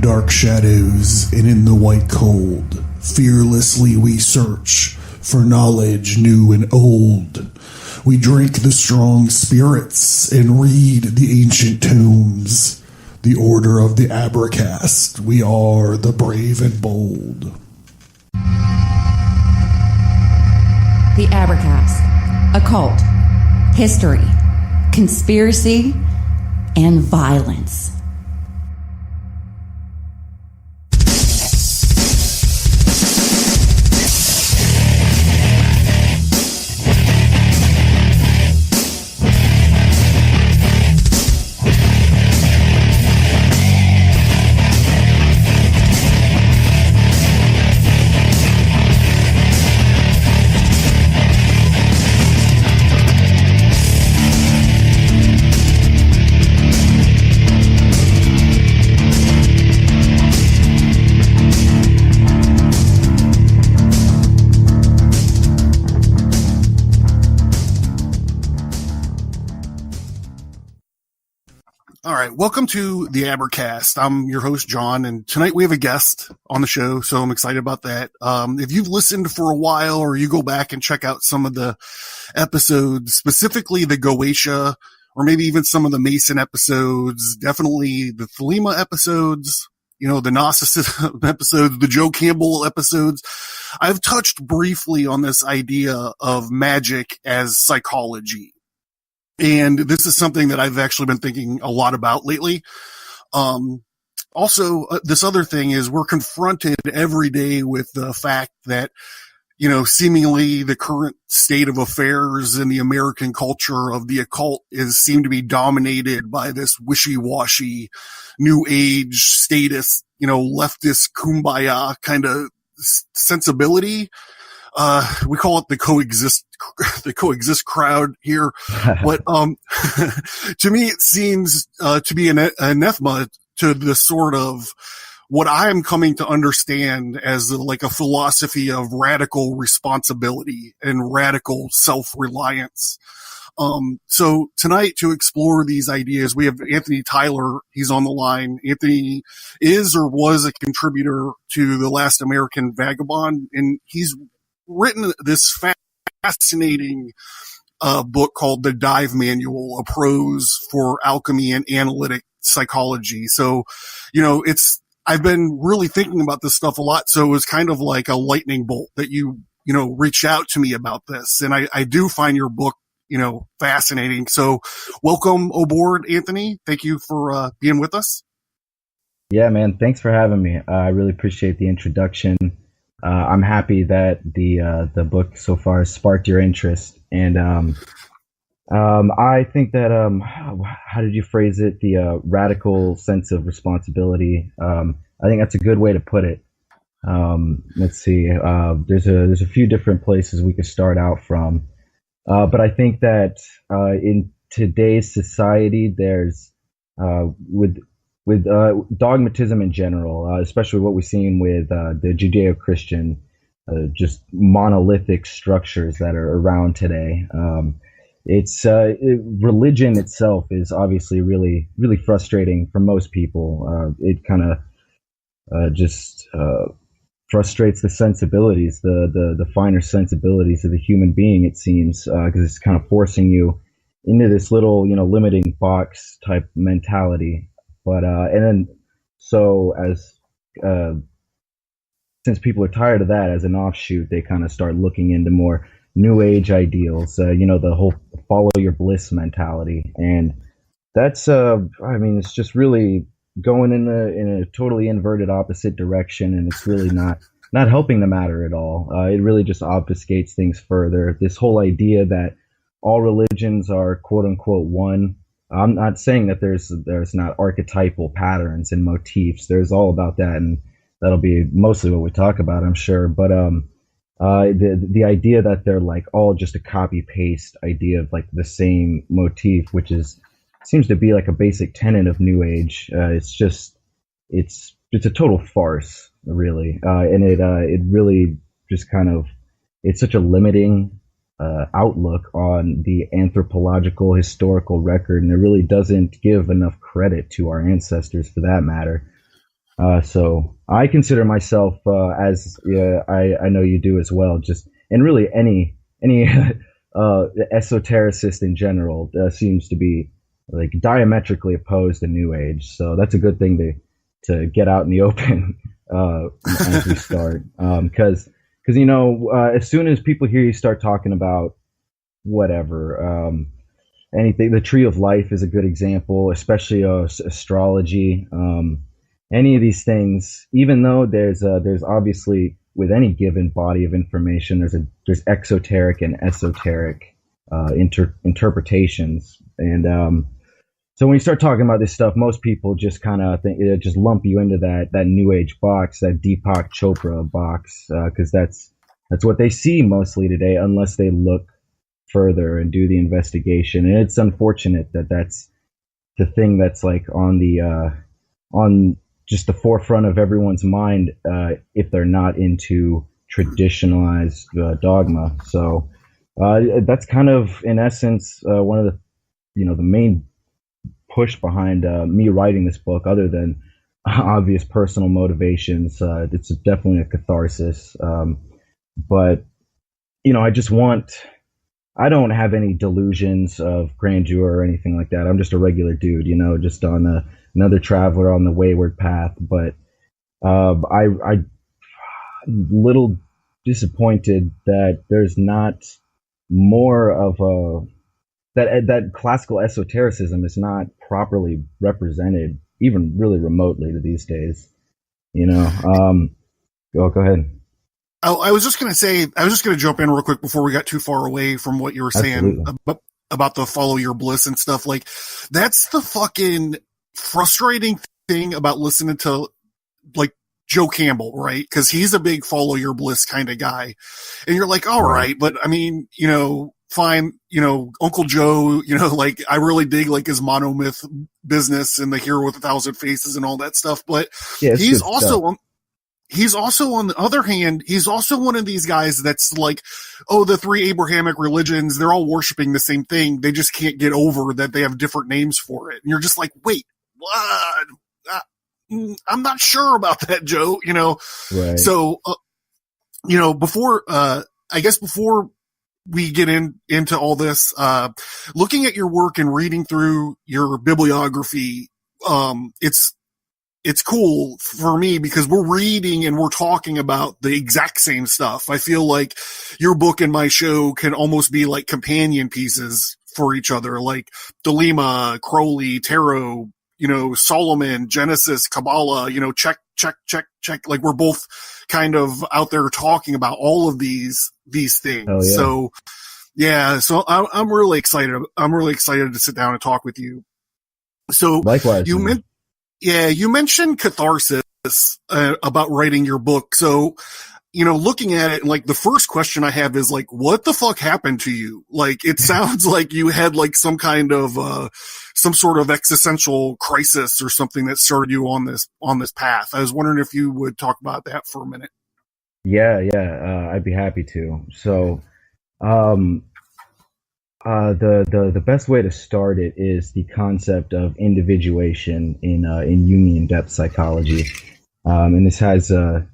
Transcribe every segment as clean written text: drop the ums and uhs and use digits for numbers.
dark shadows and in the white cold, fearlessly we search for knowledge new and old. We drink the strong spirits and read the ancient tomes. The order of the Abracast, we are the brave and bold. The Abracast, occult, history, conspiracy, and violence. All right, welcome to the Abracast. I'm your host, John, and tonight we have a guest on the show, so I'm excited about that. If you've listened for a while or you go back and check out some of the episodes, specifically the Goetia, or maybe even some of the Mason episodes, definitely the Thelema episodes, the Gnosticism episodes, the Joe Campbell episodes, I've touched briefly on this idea of magic as psychology. And this is something that I've actually been thinking a lot about lately. Also, this other thing is we're confronted every day with the fact that, seemingly the current state of affairs in the American culture of the occult seem to be dominated by this wishy-washy new age status, leftist kumbaya kind of sensibility. We call it the coexist crowd here. But, to me, it seems, to be an anathema to the sort of what I am coming to understand as like a philosophy of radical responsibility and radical self-reliance. So tonight to explore these ideas, we have Anthony Tyler. He's on the line. Anthony is or was a contributor to The Last American Vagabond, and he's written this fascinating book called The Dive Manual, a prose for alchemy and analytic psychology. So, I've been really thinking about this stuff a lot. So it was kind of like a lightning bolt that you reached out to me about this. And I do find your book, fascinating. So welcome aboard, Anthony. Thank you for being with us. Yeah, man. Thanks for having me. I really appreciate the introduction. I'm happy that the book so far has sparked your interest, and I think that how did you phrase it? The radical sense of responsibility. I think that's a good way to put it. Let's see. There's a few different places we could start out from, but I think that in today's society, there's with dogmatism in general, especially what we've seen with the Judeo-Christian, just monolithic structures that are around today. Religion itself is obviously really, really frustrating for most people. It kind of just frustrates the sensibilities, the finer sensibilities of the human being, it seems, because it's kind of forcing you into this little, limiting box type mentality. But and then so as since people are tired of that, as an offshoot, they kind of start looking into more new age ideals. The whole follow your bliss mentality, and that's it's just really going in a totally inverted opposite direction, and it's really not helping the matter at all. It really just obfuscates things further. This whole idea that all religions are quote unquote one. I'm not saying that there's not archetypal patterns and motifs. There's all about that, and that'll be mostly what we talk about, I'm sure. But the idea that they're like all just a copy paste idea of like the same motif, which seems to be like a basic tenet of New Age. It's a total farce, really, and it really just it's such a limiting outlook on the anthropological historical record, and it really doesn't give enough credit to our ancestors for that matter. So I consider myself, as I know you do as well, just, and really any esotericist in general seems to be like diametrically opposed to New Age. So that's a good thing to get out in the open as we start, because as soon as people hear you start talking about whatever, anything, the Tree of Life is a good example, especially astrology. Any of these things, even though there's obviously, with any given body of information, there's exoteric and esoteric interpretations, and so when you start talking about this stuff, most people just kind of think, just lump you into that New Age box, that Deepak Chopra box, because that's what they see mostly today, unless they look further and do the investigation. And it's unfortunate that that's the thing that's like on just the forefront of everyone's mind, if they're not into traditionalized dogma. So that's kind of, in essence, one of the main push behind me writing this book, other than obvious personal motivations. It's definitely a catharsis. But I don't have any delusions of grandeur or anything like that. I'm just a regular dude, just on another traveler on the wayward path. But I'm little disappointed that there's not more of that classical esotericism is not properly represented, even really remotely, to these days. Go ahead. Oh, I was just going to jump in real quick before we got too far away from what you were saying about the follow your bliss and stuff. Like, that's the fucking frustrating thing about listening to, like, Joe Campbell, right? Because he's a big follow your bliss kind of guy. And you're like, all right, but I mean, fine, Uncle Joe, like, I really dig, like, his monomyth business and the Hero with 1,000 Faces and all that stuff. But yeah, he's also, on the other hand, he's also one of these guys that's like, oh, the three Abrahamic religions, they're all worshiping the same thing. They just can't get over that they have different names for it. And you're just like, wait, what? I'm not sure about that, Joe, Right. So, before we get into all this, looking at your work and reading through your bibliography, it's cool for me because we're reading and we're talking about the exact same stuff. I feel like your book and my show can almost be like companion pieces for each other, like Delima, Crowley, Tarot, Solomon, Genesis, Kabbalah, check. Like, we're both kind of out there talking about all of these things. Oh, yeah. So yeah, so I'm really excited. I'm really excited to sit down and talk with you. So Likewise. You mentioned catharsis about writing your book. So, looking at it, like, the first question I have is like, what the fuck happened to you? Like, it sounds like you had like some kind of some sort of existential crisis or something that started you on this path. I was wondering if you would talk about that for a minute. Yeah, I'd be happy to. So, the best way to start it is the concept of individuation in Jungian depth psychology, and this has a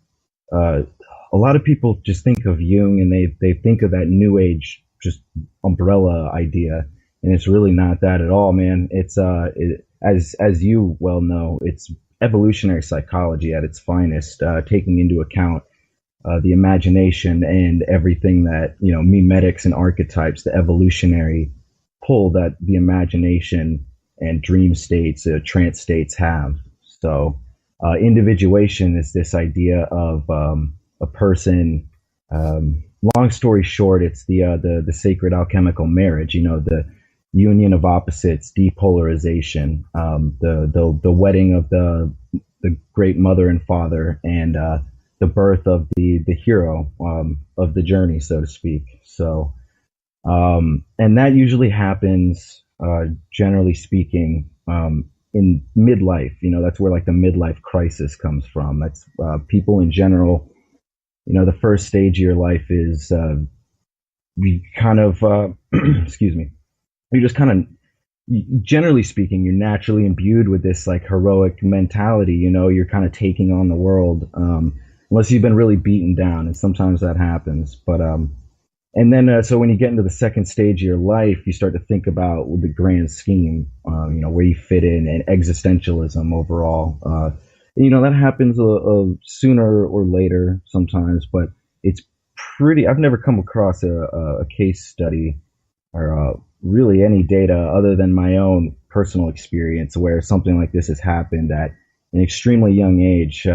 lot of people just think of Jung and they think of that New Age just umbrella idea, and it's really not that at all, man. It's as you well know, it's evolutionary psychology at its finest, taking into account the imagination and everything that, memetics and archetypes, the evolutionary pull that the imagination and dream states, trance states have. So individuation is this idea of a person. Long story short, it's the sacred alchemical marriage. The union of opposites, depolarization, the wedding of the great mother and father, and the birth of the hero of the journey, so to speak. So, and that usually happens, generally speaking, in midlife. That's where like the midlife crisis comes from. That's people in general. The first stage of your life is we kind of excuse me. You just kind of generally speaking, you're naturally imbued with this like heroic mentality. You're kind of taking on the world, unless you've been really beaten down, and sometimes that happens. But and then so when you get into the second stage of your life, you start to think about the grand scheme, where you fit in, and existentialism overall. That happens sooner or later sometimes, but it's pretty. I've never come across a case study or really any data other than my own personal experience where something like this has happened at an extremely young age,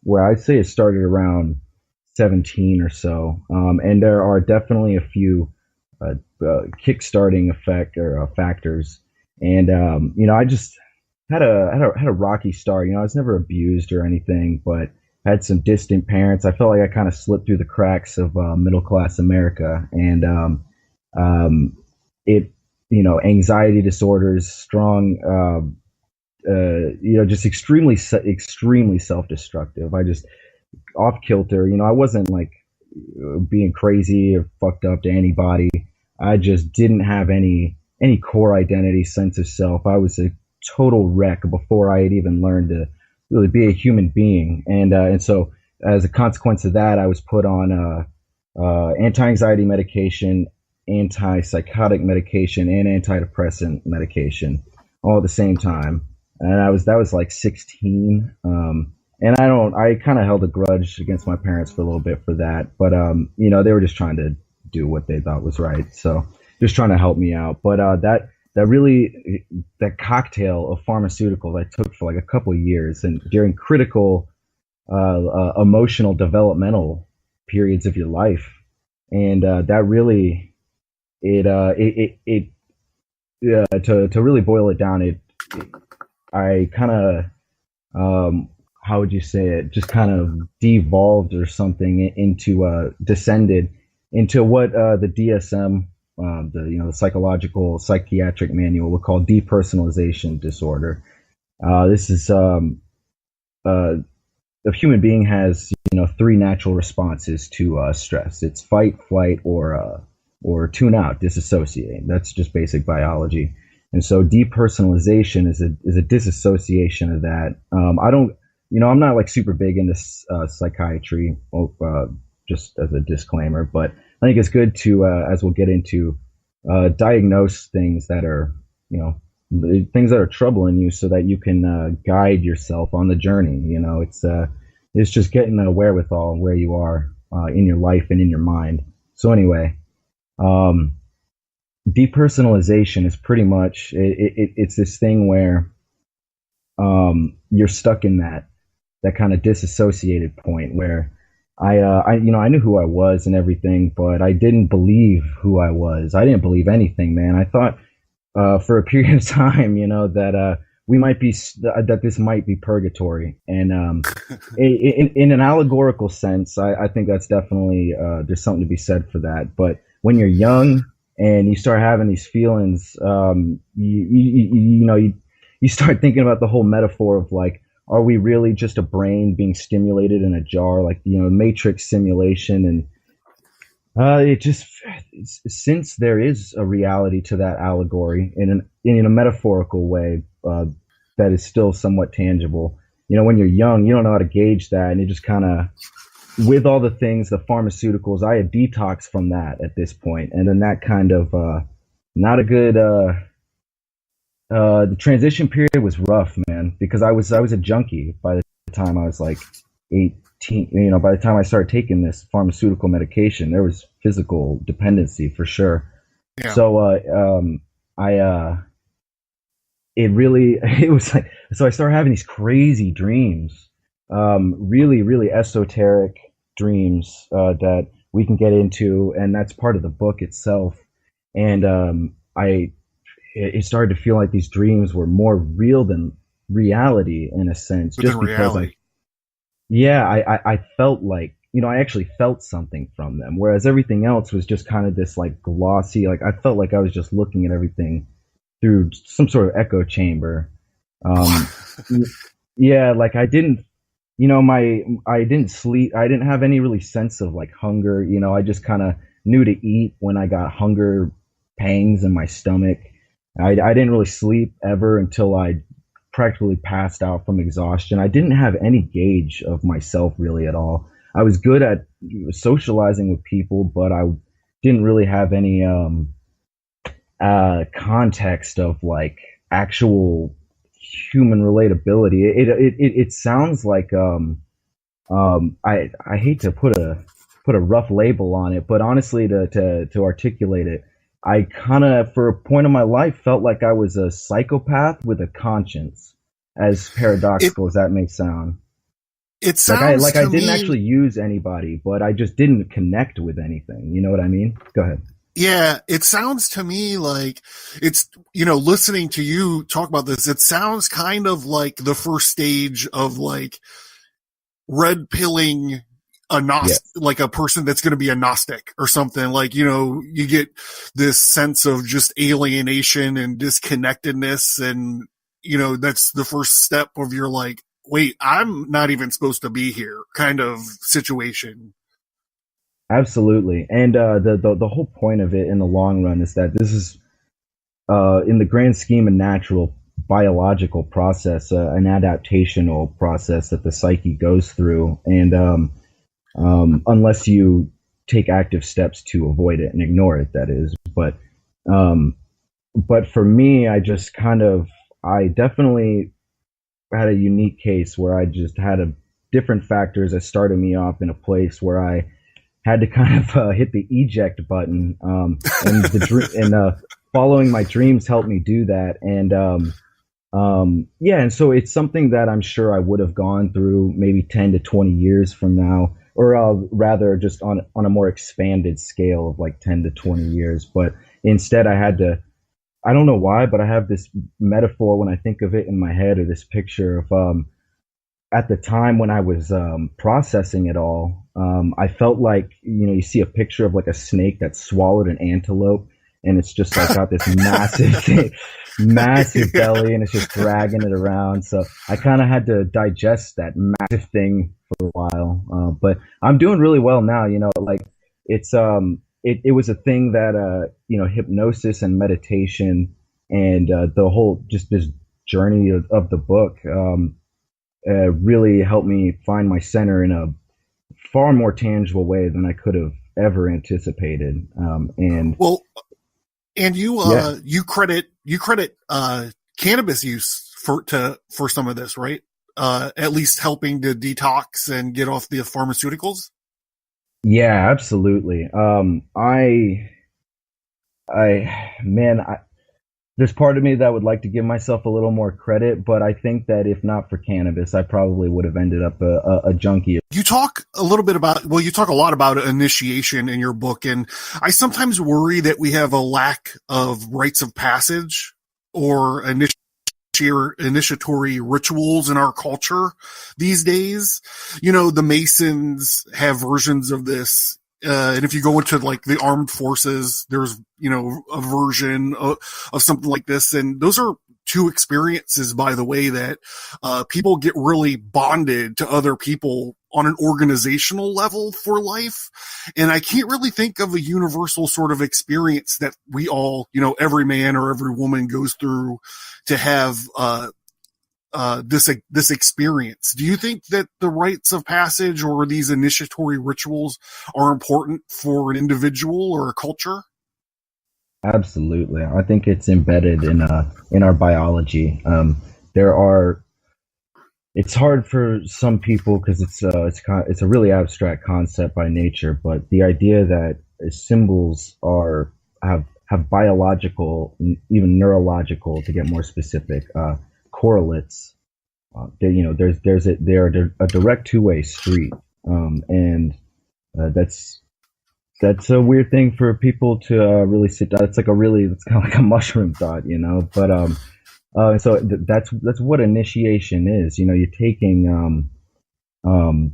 where I'd say it started around 17 or so. And there are definitely a few kickstarting factors. And I just had a rocky start. I was never abused or anything, but had some distant parents. I felt like I kind of slipped through the cracks of middle class America, and anxiety disorders, strong, just extremely self-destructive. I just off kilter. I wasn't like being crazy or fucked up to anybody. I just didn't have any core identity, sense of self. I was a total wreck before I had even learned to really be a human being. And so as a consequence of that, I was put on anti-anxiety medication, antipsychotic medication, and antidepressant medication all at the same time. And that was like 16. And I kind of held a grudge against my parents for a little bit for that. But, they were just trying to do what they thought was right. So just trying to help me out. But that cocktail of pharmaceuticals I took for like a couple of years, and during critical emotional developmental periods of your life. And that really, to really boil it down, I kind of, how would you say it, just kind of devolved or something into, descended into what the DSM, the psychological psychiatric manual would call depersonalization disorder. This is the human being has three natural responses to stress. It's fight, flight, or tune out, disassociate. That's just basic biology. And so depersonalization is a disassociation of that. I'm not like super big into psychiatry, just as a disclaimer, but I think it's good to, as we'll get into, diagnose things that are, things that are troubling you, so that you can guide yourself on the journey. It's just getting a wherewithal where you are in your life and in your mind. So anyway, depersonalization is pretty much it's this thing where you're stuck in that kind of disassociated point where I knew who I was and everything, but I didn't believe who I was. I didn't believe anything, man. I thought for a period of time, that we might be that this might be purgatory, and in an allegorical sense, I think that's definitely there's something to be said for that. But when you're young and you start having these feelings, you start thinking about the whole metaphor of like, are we really just a brain being stimulated in a jar, like Matrix simulation? And since there is a reality to that allegory in a metaphorical way that is still somewhat tangible. When you're young, you don't know how to gauge that, and you just kind of, with all the things, the pharmaceuticals, I had detoxed from that at this point, and then that kind of not a good. The transition period was rough, man, because I was a junkie by the time I was like 18. By the time I started taking this pharmaceutical medication, there was physical dependency for sure. Yeah. So it was like, so I started having these crazy dreams, really, really esoteric dreams that we can get into, and that's part of the book itself. And it started to feel like these dreams were more real than reality in a sense, just because I felt like, I actually felt something from them, whereas everything else was just kind of this like glossy, like I felt like I was just looking at everything through some sort of echo chamber. Yeah, like I didn't sleep. I didn't have any really sense of like hunger. I just kind of knew to eat when I got hunger pangs in my stomach. I didn't really sleep ever until I practically passed out from exhaustion. I didn't have any gauge of myself really at all. I was good at socializing with people, but I didn't really have any context of like actual human relatability. It sounds like I hate to put a rough label on it, but honestly, to articulate it, I kind of, for a point of my life, felt like I was a psychopath with a conscience, as paradoxical as that may sound. It sounds I didn't actually use anybody, but I just didn't connect with anything. You know what I mean? Go ahead. Yeah, it sounds to me like it's, listening to you talk about this, it sounds kind of like the first stage of like red pilling a like a person that's going to be a Gnostic or something. Like, you get this sense of just alienation and disconnectedness. And, that's the first step of your like, wait, I'm not even supposed to be here kind of situation. Absolutely. And the whole point of it in the long run is that this is, in the grand scheme, a natural biological process, an adaptational process that the psyche goes through. And unless you take active steps to avoid it and ignore it, that is. But for me, I definitely had a unique case where I just had different factors that started me off in a place where I had to kind of hit the eject button, and following my dreams helped me do that. And so it's something that I'm sure I would have gone through maybe 10 to 20 years from now, or rather just on a more expanded scale of like 10 to 20 years. But instead I don't know why, but I have this metaphor when I think of it in my head, or this picture of, at the time when I was processing it all, I felt like, you see a picture of like a snake that swallowed an antelope, and it's just like got this massive belly, and it's just dragging it around. So I kind of had to digest that massive thing for a while. But I'm doing really well now. Like it's it was a thing that hypnosis and meditation and the whole just this journey of the book really helped me find my center in a far more tangible way than I could have ever anticipated. You credit cannabis use for some of this, right? At least helping to detox and get off the pharmaceuticals. Yeah, absolutely. There's part of me that would like to give myself a little more credit, but I think that if not for cannabis, I probably would have ended up a junkie. You talk a lot about initiation in your book, and I sometimes worry that we have a lack of rites of passage or initiatory rituals in our culture these days. The Masons have versions of this. And if you go into like the armed forces, there's, a version of something like this. And those are two experiences, by the way, that, people get really bonded to other people on an organizational level for life. And I can't really think of a universal sort of experience that we all, every man or every woman goes through to have, this experience. Do you think that the rites of passage or these initiatory rituals are important for an individual or a culture? Absolutely. I think it's embedded in our biology. It's hard for some people because it's a really abstract concept by nature, but the idea that symbols have biological, even neurological, to get more specific, correlates. They're a direct two-way street, and that's a weird thing for people to really sit down. It's kind of like a mushroom thought, But so that's what initiation is. You're taking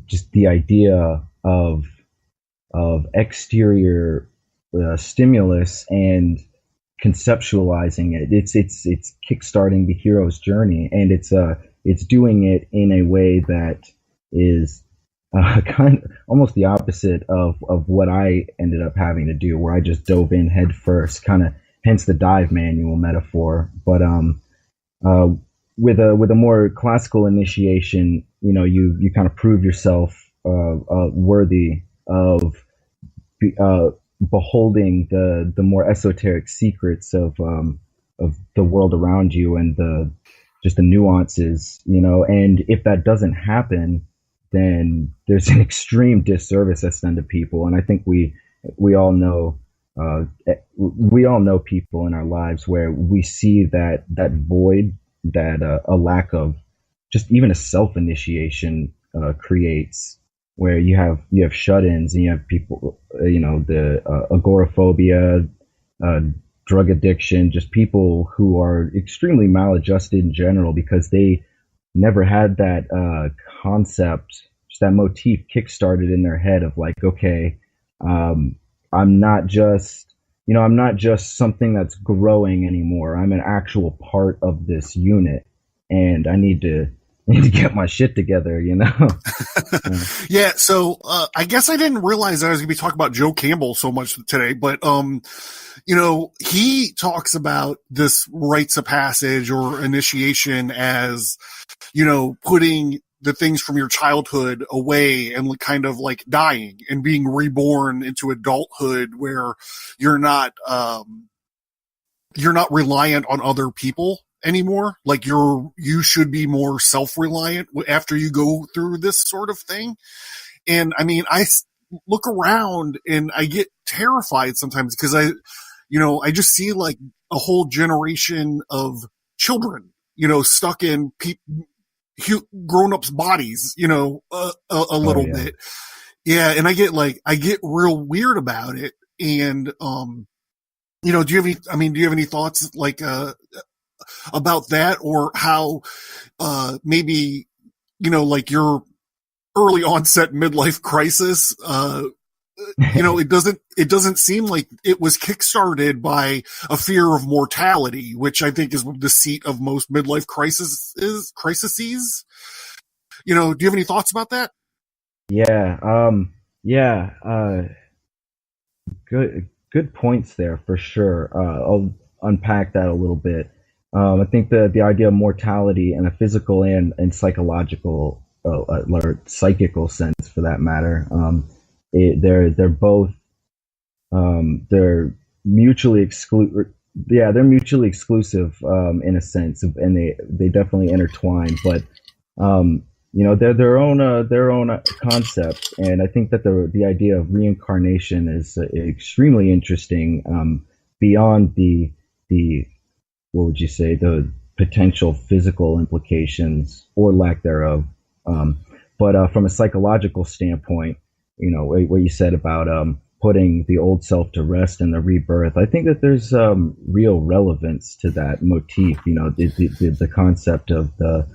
just the idea of exterior stimulus and conceptualizing it. It's kickstarting the hero's journey, and it's doing it in a way that is kind of almost the opposite of what I ended up having to do, where I just dove in head first, kind of hence the dive manual metaphor. But uh, with a more classical initiation, you kind of prove yourself worthy of beholding the more esoteric secrets of the world around you and just the nuances, and if that doesn't happen, then there's an extreme disservice that's done to people. And I think we all know people in our lives where we see that void that a lack of just even a self initiation creates, where you have shut-ins and you have people, the agoraphobia, drug addiction, just people who are extremely maladjusted in general because they never had that concept, just that motif kickstarted in their head of like, okay, I'm not just something that's growing anymore. I'm an actual part of this unit, and I need to get my shit together, Yeah. So, I guess I didn't realize I was going to be talking about Joe Campbell so much today, but, he talks about this rites of passage or initiation as, putting the things from your childhood away and kind of like dying and being reborn into adulthood where you're not reliant on other people anymore. Like you should be more self-reliant after you go through this sort of thing. And I mean, I look around and I get terrified sometimes because I just see like a whole generation of children, stuck in grown-ups' bodies, a little bit. Yeah. And I get real weird about it. And, do you have any thoughts like, about that, or how, maybe, like your early onset midlife crisis, it doesn't seem like it was kickstarted by a fear of mortality, which I think is the seat of most midlife crises. Do you have any thoughts about that? Good points there for sure. I'll unpack that a little bit. I think the idea of mortality in a physical and psychological or psychical sense, for that matter, they're both they're mutually exclusive. Yeah, they're mutually exclusive in a sense, and they definitely intertwine. But they're their own concept, and I think that the idea of reincarnation is extremely interesting. Beyond the what would you say, the potential physical implications or lack thereof. But from a psychological standpoint, what you said about putting the old self to rest and the rebirth, I think that there's real relevance to that motif. The concept of the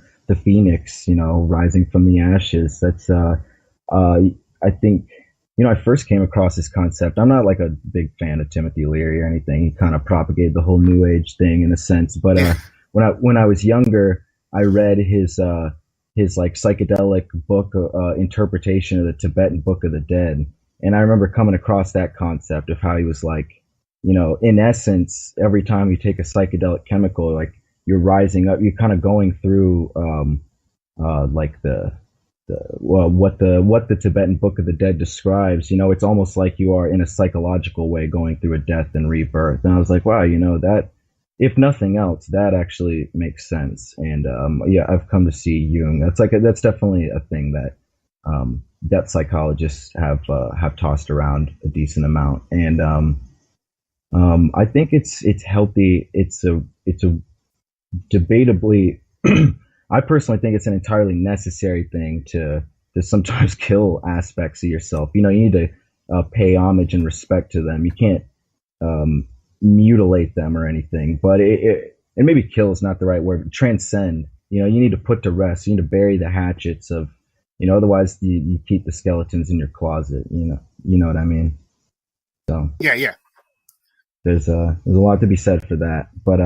phoenix, rising from the ashes. That's I think. I first came across this concept. I'm not like a big fan of Timothy Leary or anything. He kind of propagated the whole New Age thing in a sense. But when I was younger, I read his like psychedelic book interpretation of the Tibetan Book of the Dead, and I remember coming across that concept of how he was like, in essence, every time you take a psychedelic chemical, like you're rising up, you're kind of going through like what the Tibetan Book of the Dead describes. It's almost like you are in a psychological way going through a death and rebirth. And I was like, wow, that if nothing else, that actually makes sense. And I've come to see Jung. That's definitely a thing that that psychologists have tossed around a decent amount. And I think it's healthy. It's a debatably. I personally think it's an entirely necessary thing to sometimes kill aspects of yourself. You need to pay homage and respect to them. You can't mutilate them or anything. But and maybe kill is not the right word. Transcend. You need to put to rest. You need to bury the hatchets of. Otherwise you keep the skeletons in your closet. You know what I mean. So yeah. There's a lot to be said for that. But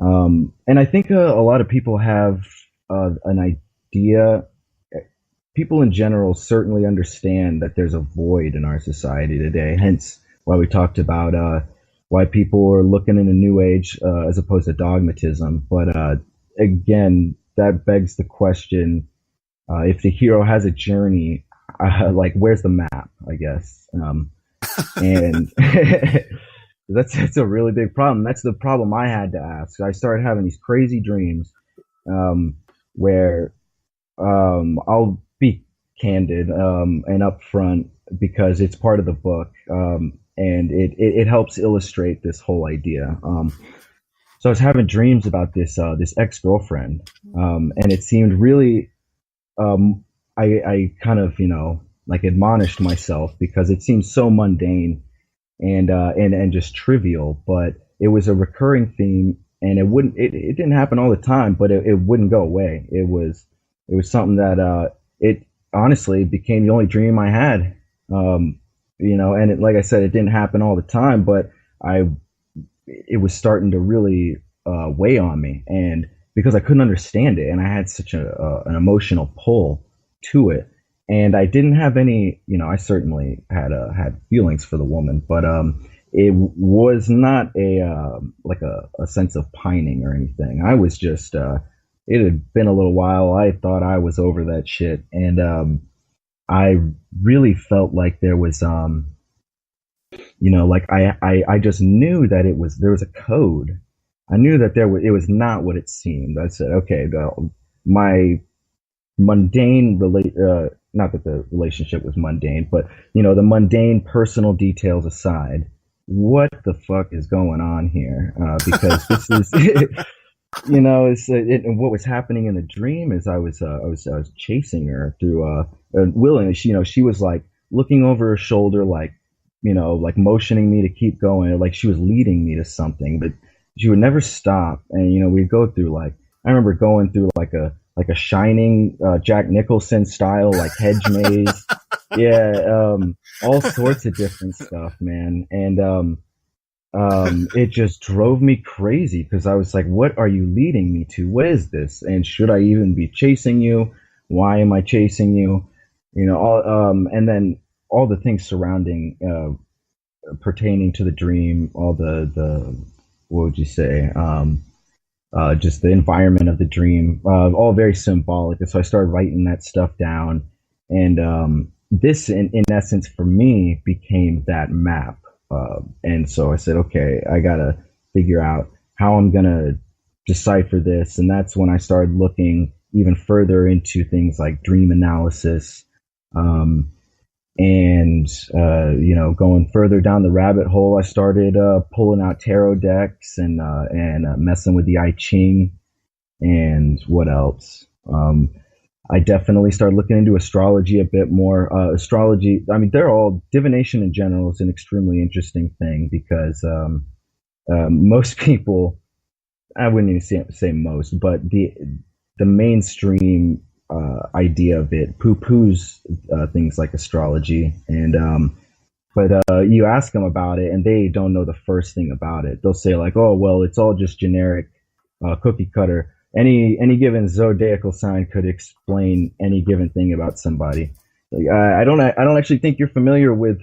and I think a lot of people have an idea. People in general certainly understand that there's a void in our society today. Hence why we talked about why people are looking into New Age as opposed to dogmatism. But again, that begs the question: if the hero has a journey, like where's the map? I guess, and that's a really big problem. That's the problem I had to ask. I started having these crazy dreams where I'll be candid and upfront because it's part of the book, and it helps illustrate this whole idea. So I was having dreams about this ex-girlfriend, and it seemed really. I kind of like admonished myself because it seemed so mundane and just trivial, but it was a recurring theme, and it didn't happen all the time, but it wouldn't go away. It was something that it honestly became the only dream I had. And like I said, it didn't happen all the time, but it was starting to really weigh on me, and because I couldn't understand it, and I had such an emotional pull to it, and I didn't have any, I certainly had feelings for the woman, but it was not a sense of pining or anything. I was just it had been a little while. I thought I was over that shit, and I really felt like there was like I just knew that there was a code. I knew that it was not what it seemed. I said, okay, my mundane not that the relationship was mundane, but the mundane personal details aside, what the fuck is going on here? Because this is, and what was happening in the dream is I was chasing her through willing. She was like looking over her shoulder, like like motioning me to keep going, like she was leading me to something, but she would never stop. And we'd go through I remember going through like a Shining Jack Nicholson style like hedge maze. Yeah, all sorts of different stuff, man. And it just drove me crazy because I was like, what are you leading me to? What is this? And should I even be chasing you? Why am I chasing you? And then all the things surrounding pertaining to the dream, all the what would you say? Just the environment of the dream, all very symbolic. And so I started writing that stuff down. And this, in essence, for me, became that map. And so I said, okay, I got to figure out how I'm going to decipher this. And that's when I started looking even further into things like dream analysis. Going further down the rabbit hole, I started pulling out tarot decks and messing with the I Ching and what else. I definitely started looking into astrology a bit more. Astrology, I mean, divination in general is an extremely interesting thing because most people, I wouldn't even say most, but the mainstream idea of it poo-poos things like astrology, and but you ask them about it and they don't know the first thing about it. They'll say like, oh well, it's all just generic cookie cutter. Any given zodiacal sign could explain any given thing about somebody. Like, I don't actually think you're familiar with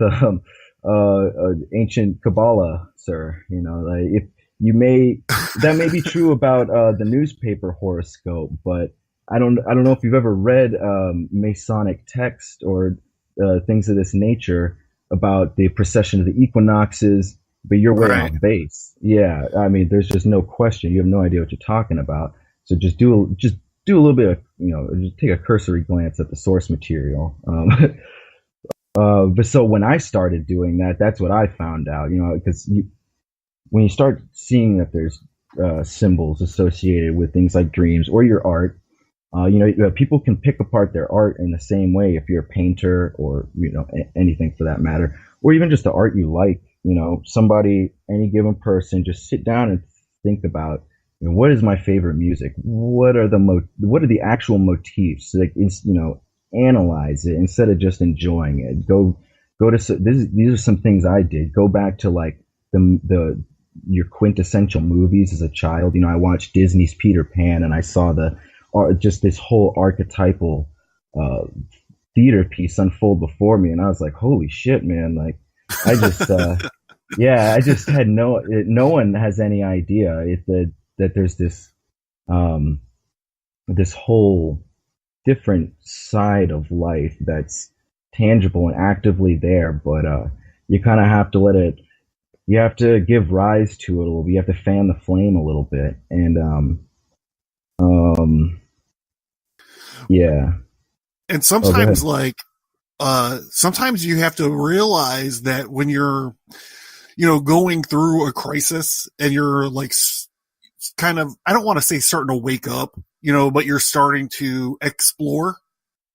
ancient Kabbalah, sir. Like if you that may be true about the newspaper horoscope, but I don't know if you've ever read Masonic text or things of this nature about the precession of the equinoxes, but you're way off base. Yeah, I mean, there's just no question. You have no idea what you're talking about. So just do a little bit of, just take a cursory glance at the source material. But so when I started doing that, that's what I found out, because when you start seeing that there's symbols associated with things like dreams or your art, people can pick apart their art in the same way if you're a painter or, anything for that matter, or even just the art you like. Somebody, any given person, just sit down and think about, what is my favorite music? What are the actual motifs? Like, analyze it instead of just enjoying it. Go to these are some things I did. Go back to like your quintessential movies as a child. I watched Disney's Peter Pan and I saw just this whole archetypal theater piece unfold before me, and I was like, holy shit, man. Like, I just Yeah, I just had no one has any idea that there's um, this whole different side of life that's tangible and actively there, but you kind of have to let it. You have to give rise to it a little bit. You have to fan the flame a little bit, and um, yeah. And Oh, go sometimes ahead. like, sometimes you have to realize that when you're, going through a crisis and you're like kind of, I don't want to say starting to wake up, but you're starting to explore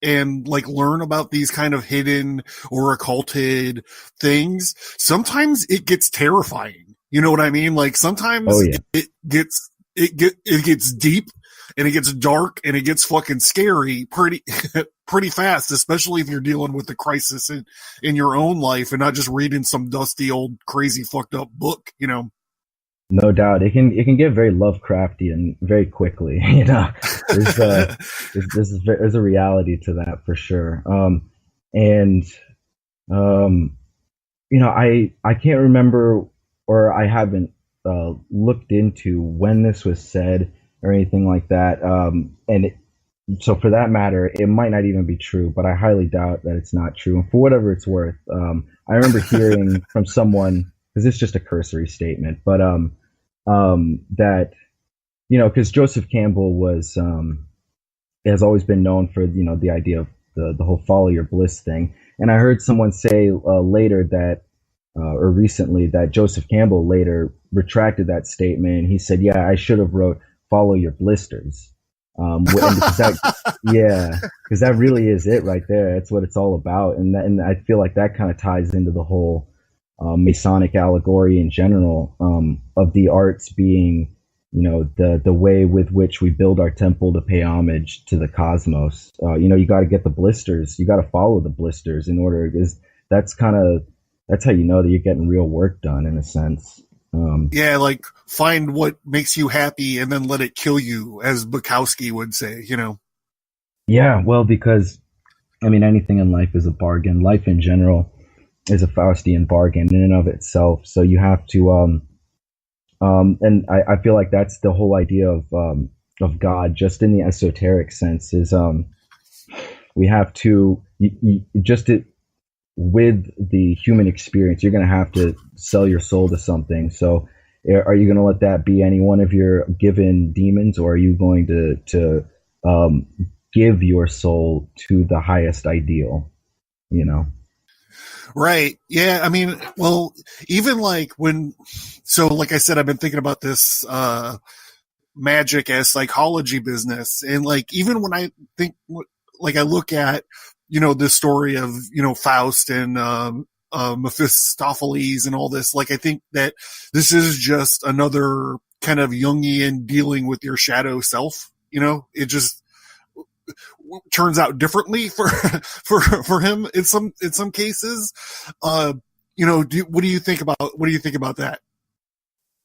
and like learn about these kind of hidden or occulted things. Sometimes it gets terrifying. You know what I mean? Like Oh sometimes yeah. it gets deep and it gets dark and it gets fucking scary pretty fast, especially if you're dealing with the crisis in your own life and not just reading some dusty old crazy fucked up book. No doubt, it can get very Lovecraftian very quickly. There's there's a reality to that for sure. And um, I can't remember, or I haven't looked into when this was said or anything like that. So for that matter, it might not even be true, but I highly doubt that it's not true. And for whatever it's worth, I remember hearing from someone, because it's just a cursory statement, but that because Joseph Campbell has always been known for the idea of the whole follow your bliss thing, and I heard someone say later that or recently that Joseph Campbell later retracted that statement, and he said, "Yeah, I should have wrote follow your blisters." And because that, yeah, because that really is it right there. That's what it's all about, and I feel like that kind of ties into the whole Masonic allegory in general, of the arts being, the way with which we build our temple to pay homage to the cosmos. You got to get the blisters. You got to follow the blisters in order, because that's how you know that you're getting real work done in a sense. Yeah, like find what makes you happy and then let it kill you, as Bukowski would say. Yeah, well, because I mean, anything in life is a bargain. Life in general is a Faustian bargain in and of itself. So you have to, and I feel like that's the whole idea of God, just in the esoteric sense, is we have to with the human experience, you're going to have to sell your soul to something. So are you going to let that be any one of your given demons, or are you going to give your soul to the highest ideal, Right. Yeah. I mean, well, even like like I said, I've been thinking about this, magic as psychology business. And like, even when I think, like I look at, this story of, Faust and, Mephistopheles and all this, like, I think that this is just another kind of Jungian dealing with your shadow self. It just turns out differently for him in some cases. What do you think about that?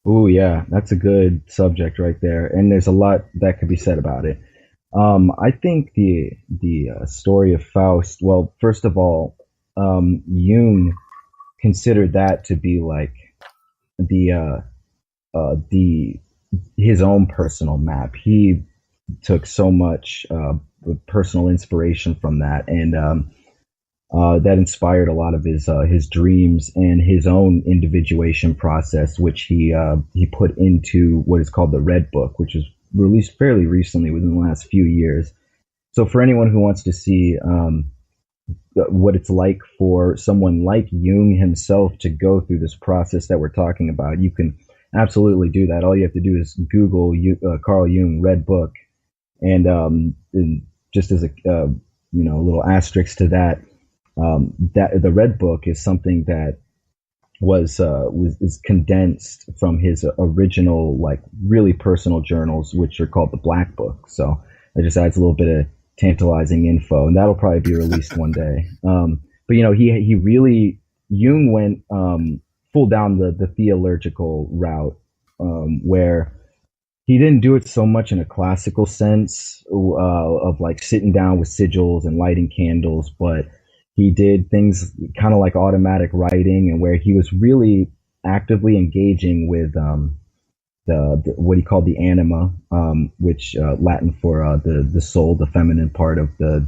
Oh yeah, that's a good subject right there, and there's a lot that could be said about it. I think the story of Faust. Well, first of all, Jung considered that to be like the the his own personal map. He took so much personal inspiration from that, and that inspired a lot of his dreams and his own individuation process, which he put into what is called the Red Book, which was released fairly recently, within the last few years. So for anyone who wants to see what it's like for someone like Jung himself to go through this process that we're talking about, you can absolutely do that. All you have to do is Google Carl Jung Red Book, and just as a little asterisk to that, that the Red Book is something that is condensed from his original, like, really personal journals, which are called the Black Book. So it just adds a little bit of tantalizing info, and that'll probably be released one day. But he really, Jung went full down the theological route, where he didn't do it so much in a classical sense of like sitting down with sigils and lighting candles, but he did things kind of like automatic writing, and where he was really actively engaging with the what he called the anima, which Latin for the soul, the feminine part of the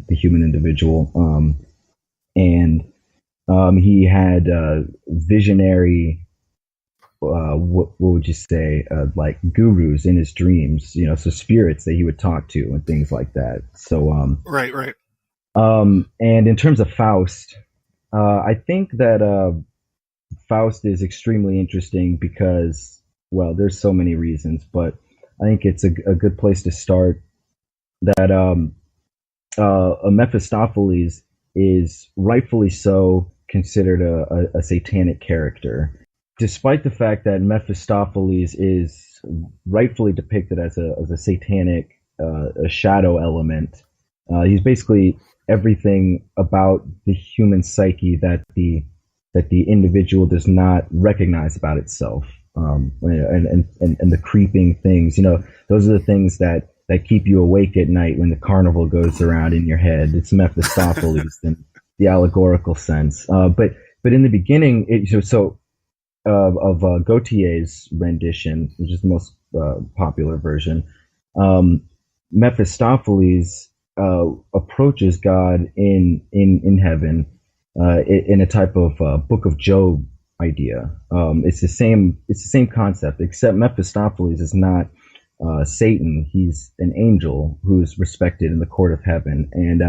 human individual, and he had visionary. What would you say? Like gurus in his dreams, so spirits that he would talk to and things like that. So right. And in terms of Faust, I think that Faust is extremely interesting because, well, there's so many reasons, but I think it's a good place to start. That Mephistopheles is rightfully so considered a satanic character, despite the fact that Mephistopheles is rightfully depicted as a satanic, a shadow element. He's basically everything about the human psyche that the individual does not recognize about itself, and the creeping things. Those are the things that keep you awake at night when the carnival goes around in your head. It's Mephistopheles in the allegorical sense. But in the beginning, of Gautier's rendition, which is the most popular version, Mephistopheles approaches God in heaven in a type of Book of Job idea. It's the same concept, except Mephistopheles is not Satan. He's an angel who's respected in the court of heaven, and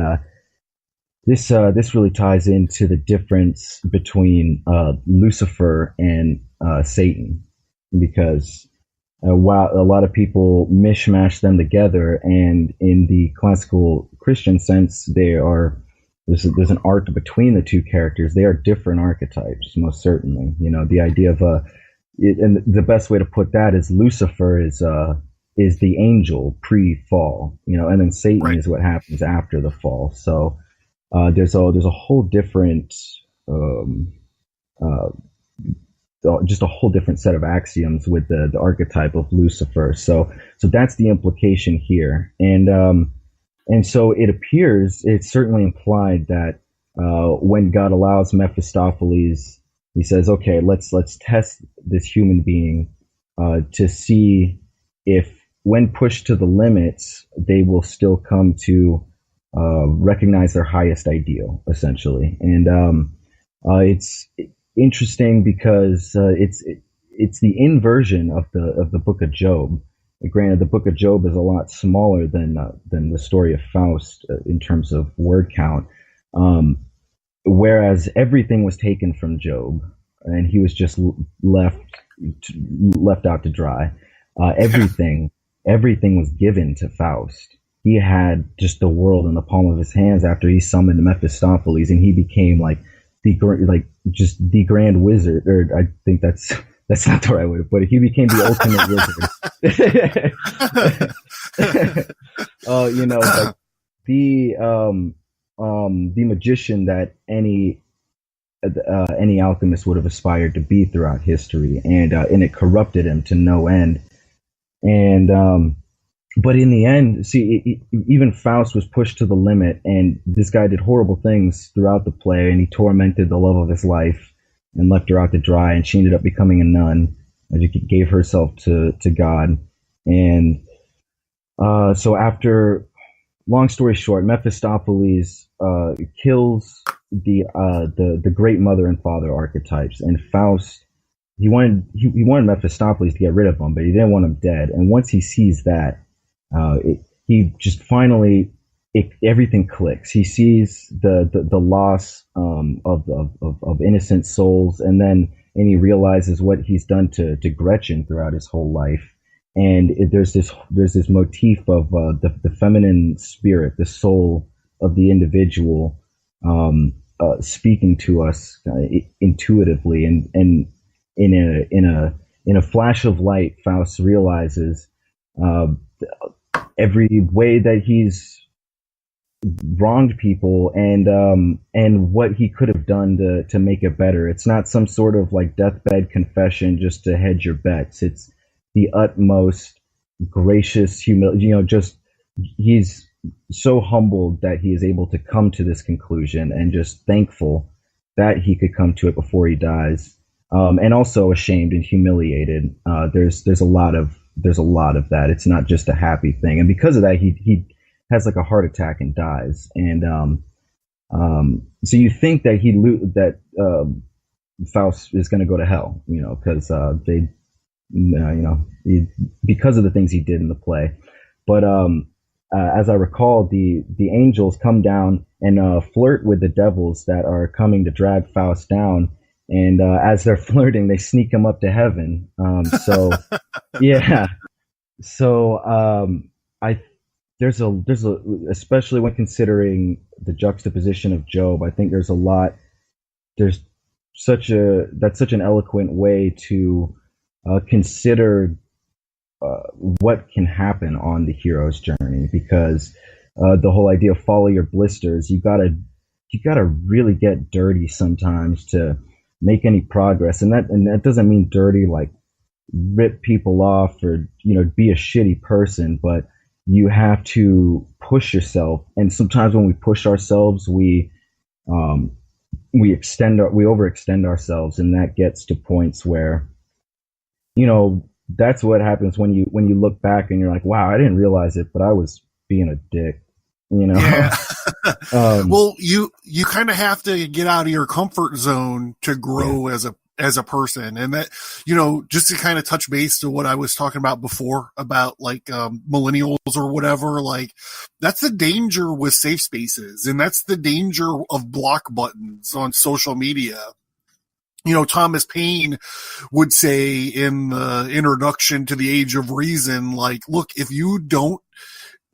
this really ties into the difference between Lucifer and Satan, because while a lot of people mishmash them together, and in the classical Christian sense, there's an arc between the two characters. They are different archetypes, most certainly. The idea of and the best way to put that is Lucifer is the angel pre-fall, and then Satan is what happens after the fall. So there's a whole different just a whole different set of axioms with the archetype of Lucifer. So that's the implication here, and so it appears, it's certainly implied that when God allows Mephistopheles, he says, okay, let's test this human being to see if, when pushed to the limits, they will still come to recognize their highest ideal, essentially. And it's interesting because it's the inversion of the Book of Job. Granted, the Book of Job is a lot smaller than the story of Faust in terms of word count, whereas everything was taken from Job, and he was just left out to dry. Everything was given to Faust. He had just the world in the palm of his hands after he summoned Mephistopheles, and he became like the grand wizard. Or I think that's not the right way to put it. He became the ultimate wizard. Like the magician that any alchemist would have aspired to be throughout history, and it corrupted him to no end. And but in the end, see, even Faust was pushed to the limit, and this guy did horrible things throughout the play, and he tormented the love of his life and left her out to dry, and she ended up becoming a nun, and she gave herself to God. And so after, long story short, Mephistopheles kills the great mother and father archetypes, and Faust, he wanted Mephistopheles to get rid of him, but he didn't want him dead. And once he sees that, he just finally, everything clicks. He sees the loss of innocent souls, and he realizes what he's done to Gretchen throughout his whole life. And there's this motif of the feminine spirit, the soul of the individual, speaking to us intuitively, and in a flash of light, Faust realizes every way that he's wronged people, and what he could have done to make it better. It's not some sort of like deathbed confession just to hedge your bets. It's the utmost gracious humility. Just he's so humbled that he is able to come to this conclusion, and just thankful that he could come to it before he dies. and also ashamed and humiliated. There's a lot of that. It's not just a happy thing, and because of that, he has like a heart attack and dies. And so you think that Faust is going to go to hell, because because of the things he did in the play. But as I recall, the angels come down and flirt with the devils that are coming to drag Faust down. And as they're flirting, they sneak him up to heaven. So yeah. So there's a especially when considering the juxtaposition of Job, I think there's such an eloquent way to consider what can happen on the hero's journey, because the whole idea of follow your blisters, you gotta really get dirty sometimes to make any progress, and that doesn't mean dirty like rip people off or be a shitty person, but you have to push yourself. And sometimes when we push ourselves, we overextend ourselves, and that gets to points where that's what happens when you look back and you're like, wow, I didn't realize it, but I was being a dick. Yeah. Well, you kind of have to get out of your comfort zone to grow as a person. And that, just to kind of touch base to what I was talking about before about like, millennials or whatever, like that's the danger with safe spaces. And that's the danger of block buttons on social media. Thomas Paine would say in the introduction to the Age of Reason, like, look, if you don't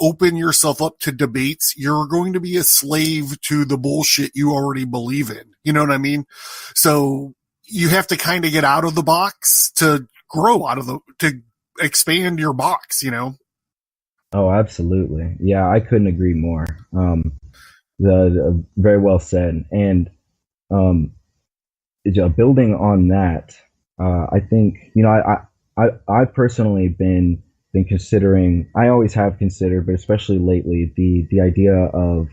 open yourself up to debates, you're going to be a slave to the bullshit you already believe in. You know what I mean? So you have to kind of get out of the box to grow to expand your box, Oh, absolutely. Yeah, I couldn't agree more. Very well said. And, building on that, I think, I've personally been considering, I always have considered, but especially lately, the idea of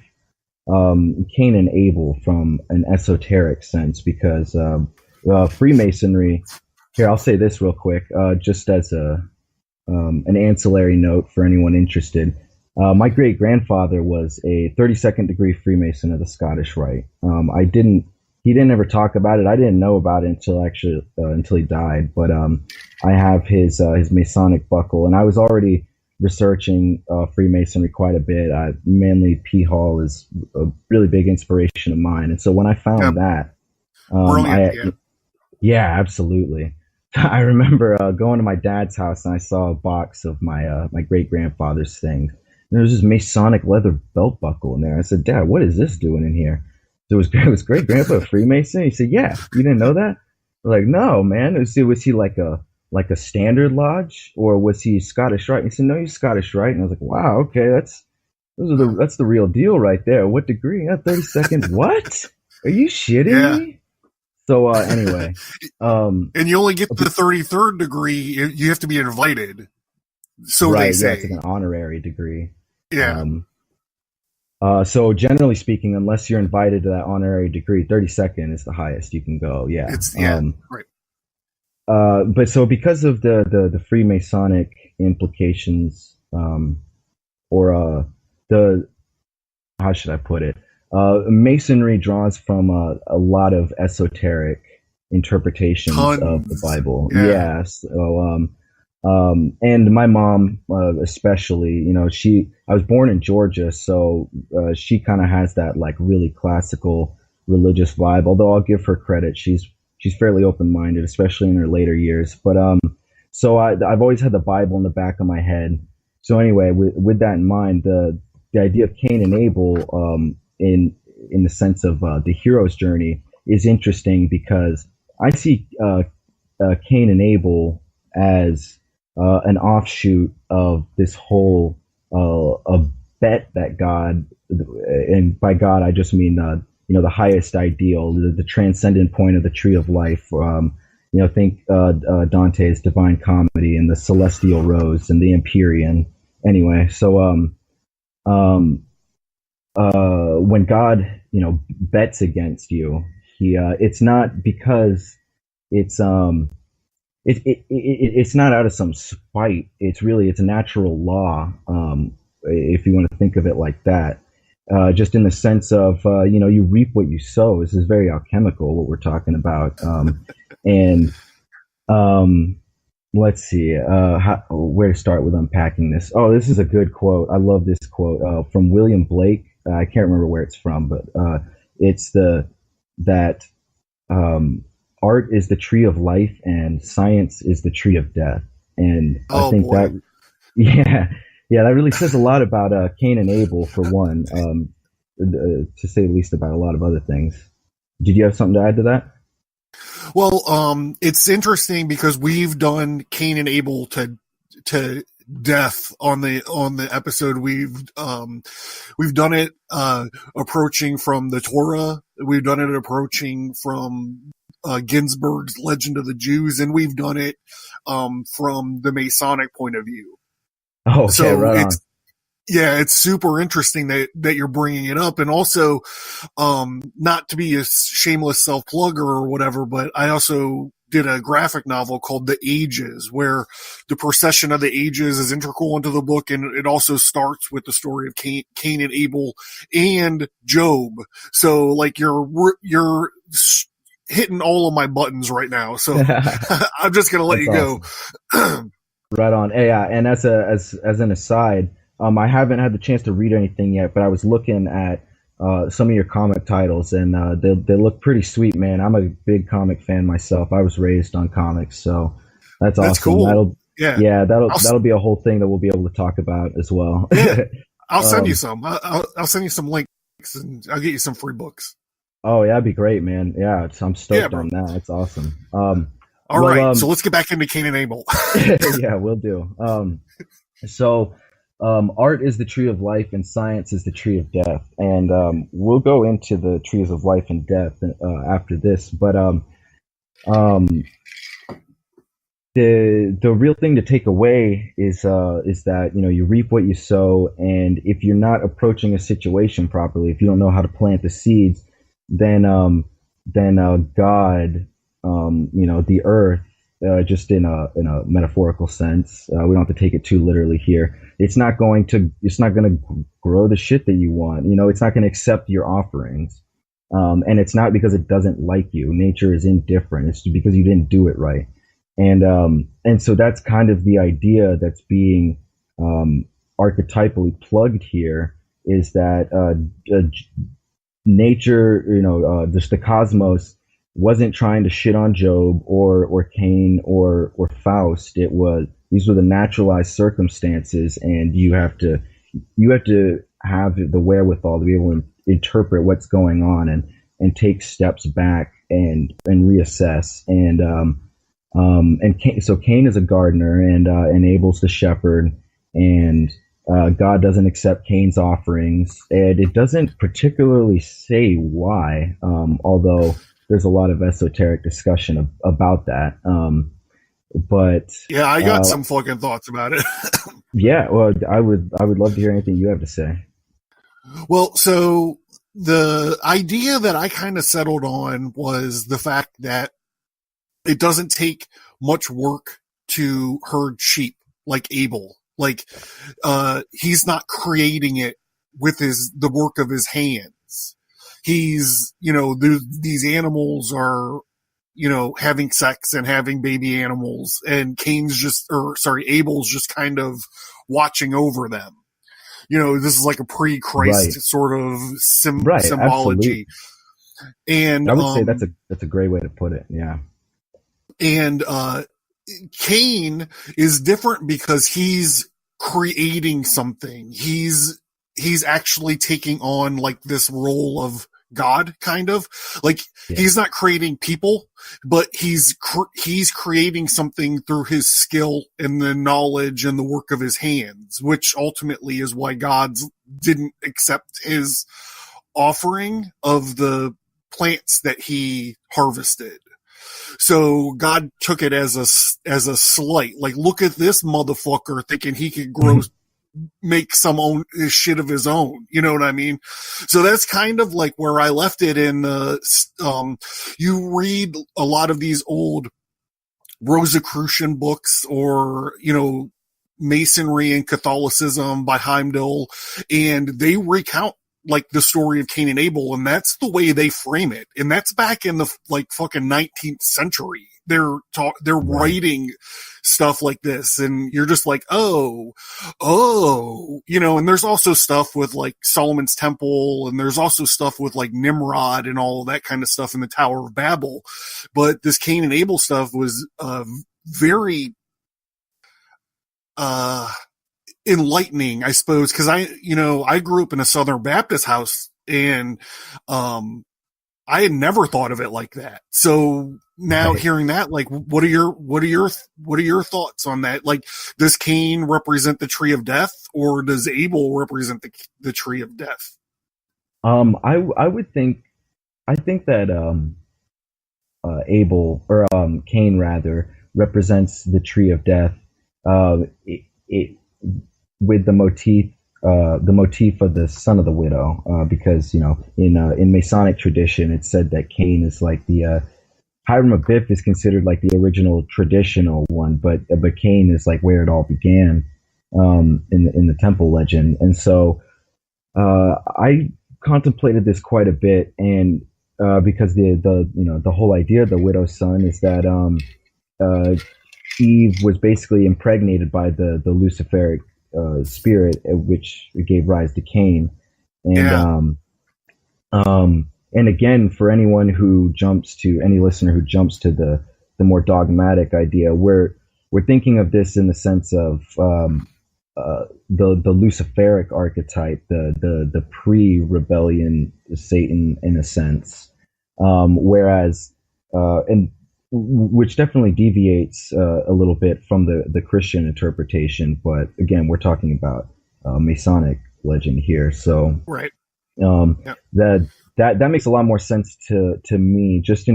Cain and Abel from an esoteric sense, because Freemasonry, here, I'll say this real quick, just as an ancillary note for anyone interested. My great grandfather was a 32nd degree Freemason of the Scottish Rite. He didn't ever talk about it. I didn't know about it until he died. But I have his Masonic buckle, and I was already researching Freemasonry quite a bit. Mainly P. Hall is a really big inspiration of mine, and so when I found that, yeah, absolutely. I remember going to my dad's house, and I saw a box of my great grandfather's things. And there was this Masonic leather belt buckle in there. I said, Dad, what is this doing in here? So was great grandpa a Freemason? He said, yeah. You didn't know that? I'm like, no, man. Was he like a standard lodge, or was he Scottish Rite? He said, no, he's Scottish Rite. And I was like, wow, okay, that's the real deal right there. What degree? 32nd. What? Are you shitting me? So anyway, and you only get the 33rd degree. You have to be invited. So right, they say it's like an honorary degree. Yeah. So generally speaking, unless you're invited to that honorary degree, 32nd is the highest you can go. Yeah. Right. But so because of the Freemasonic implications, or how should I put it? Masonry draws from a lot of esoteric interpretations of the Bible. Yeah. So, and my mom, especially, I was born in Georgia, so she kind of has that like really classical religious vibe. Although I'll give her credit, she's fairly open-minded, especially in her later years. But so I've always had the Bible in the back of my head. So anyway, with that in mind, the idea of Cain and Abel, in the sense of the hero's journey, is interesting, because I see Cain and Abel as an offshoot of this whole a bet that God, and by God I just mean the highest ideal, the transcendent point of the tree of life. Think Dante's Divine Comedy and the Celestial Rose and the Empyrean. Anyway, so when God bets against you, he it's not because it's not out of some spite. It's a natural law, if you want to think of it like that. Just in the sense of, you reap what you sow. This is very alchemical, what we're talking about. And let's see, where to start with unpacking this. Oh, this is a good quote. I love this quote from William Blake. I can't remember where it's from, but it's that art is the tree of life and science is the tree of death. And I think boy. That really says a lot about Cain and Abel, for one, to say the least about a lot of other things. Did you have something to add to that? Well, it's interesting because we've done Cain and Abel to death on the episode. We've done it approaching from the Torah. We've done it approaching from Ginsberg's Legend of the Jews, and we've done it from the Masonic point of view. Oh, okay, so right on. It's super interesting that you're bringing it up. And also, not to be a shameless self-plugger or whatever, but I also did a graphic novel called The Ages, where the procession of the ages is integral into the book. And it also starts with the story of Cain and Abel and Job. So like you're hitting all of my buttons right now. So I'm just going to let you go. Right on. Yeah. And as an aside, I haven't had the chance to read anything yet, but I was looking at some of your comic titles, and they look pretty sweet, man. I'm a big comic fan myself. I was raised on comics, so that's awesome. Cool. That'll be a whole thing that we'll be able to talk about as well. Yeah. I'll send you some. I'll send you some links, and I'll get you some free books. Oh, yeah, that'd be great, man. Yeah, I'm stoked on that. That's awesome. All right, so let's get back into Cain and Abel. Yeah, we'll do. Art is the tree of life and science is the tree of death. And we'll go into the trees of life and death after this. But the real thing to take away is that, you reap what you sow. And if you're not approaching a situation properly, if you don't know how to plant the seeds, then God, the earth, just in a metaphorical sense, we don't have to take it too literally here. It's not going to grow the shit that you want. It's not going to accept your offerings. And it's not because it doesn't like you. Nature is indifferent. It's because you didn't do it right. And so that's kind of the idea that's being archetypally plugged here, is that nature, just the cosmos, wasn't trying to shit on Job or Cain or Faust. These were the naturalized circumstances, and you have to have the wherewithal to be able to interpret what's going on and take steps back and reassess. So Cain is a gardener and Abel's the shepherd, and God doesn't accept Cain's offerings, and it doesn't particularly say why, although there's a lot of esoteric discussion about that. But yeah, I got some fucking thoughts about it. Yeah, well, I would love to hear anything you have to say. Well, so the idea that I kind of settled on was the fact that it doesn't take much work to herd sheep like Abel. Like, he's not creating it with the work of his hands. He's, these animals are, having sex and having baby animals, and Abel's just kind of watching over them. This is like a pre-Christ sort of symbology. Absolutely. And I would say that's a great way to put it. Yeah. And, Cain is different because he's creating something. He's actually taking on like this role of God, kind of like he's not creating people, but he's creating something through his skill and the knowledge and the work of his hands, which ultimately is why God didn't accept his offering of the plants that he harvested. So God took it as a slight, like, look at this motherfucker thinking he could grow make some own shit of his own. You know what I mean? So that's kind of like where I left it in you read a lot of these old Rosicrucian books or, Masonry and Catholicism by Heimdall, and they recount like the story of Cain and Abel, and that's the way they frame it. And that's back in the fucking 19th century. They're writing stuff like this, and you're just like, oh, and there's also stuff with like Solomon's Temple, and there's also stuff with like Nimrod and all that kind of stuff in the Tower of Babel. But this Cain and Abel stuff was very enlightening, I suppose, because I grew up in a Southern Baptist house, and I had never thought of it like that. So now hearing that, like, what are your thoughts on that? Like, does Cain represent the tree of death, or does Abel represent the tree of death? I think that Abel, or Cain rather, represents the tree of death. With the motif of the son of the widow, because in Masonic tradition it's said that Cain is like the Hiram Abiff is considered like the original traditional one, but Cain is like where it all began in the temple legend. And so I contemplated this quite a bit, and because the whole idea of the widow's son is that Eve was basically impregnated by the Luciferic spirit, which gave rise to Cain. And and again, for any listener who jumps to the more dogmatic idea, we're thinking of this in the sense of the Luciferic archetype, the pre-rebellion Satan in a sense, whereas and which definitely deviates a little bit from the Christian interpretation. But again, we're talking about Masonic legend here, so right. That makes a lot more sense to me, just